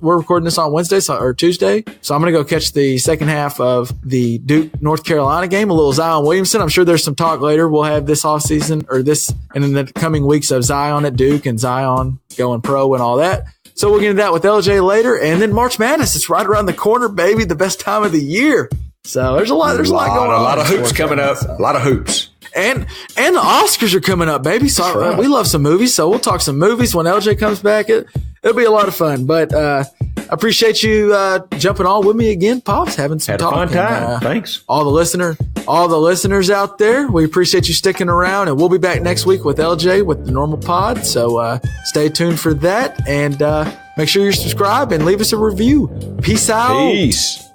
We're recording this on Wednesday or Tuesday, so I'm going to go catch the second half of the Duke North Carolina game. A little Zion Williamson. I'm sure there's some talk later. We'll have this off season or this and in the coming weeks of Zion at Duke and Zion going pro and all that. So we'll get into that with LJ later, and then March Madness. It's right around the corner, baby. The best time of the year. So there's a lot going on. A lot of hoops coming up. A lot of hoops. And the Oscars are coming up, baby. So right. We love some movies. So we'll talk some movies when LJ comes back. It'll be a lot of fun. But I appreciate you jumping on with me again, Pops. Having some Had talk. a fun time. And, Thanks. All the listeners out there, we appreciate you sticking around. And we'll be back next week with LJ with the normal pod. So stay tuned for that. And make sure you subscribe and leave us a review. Peace out. Peace.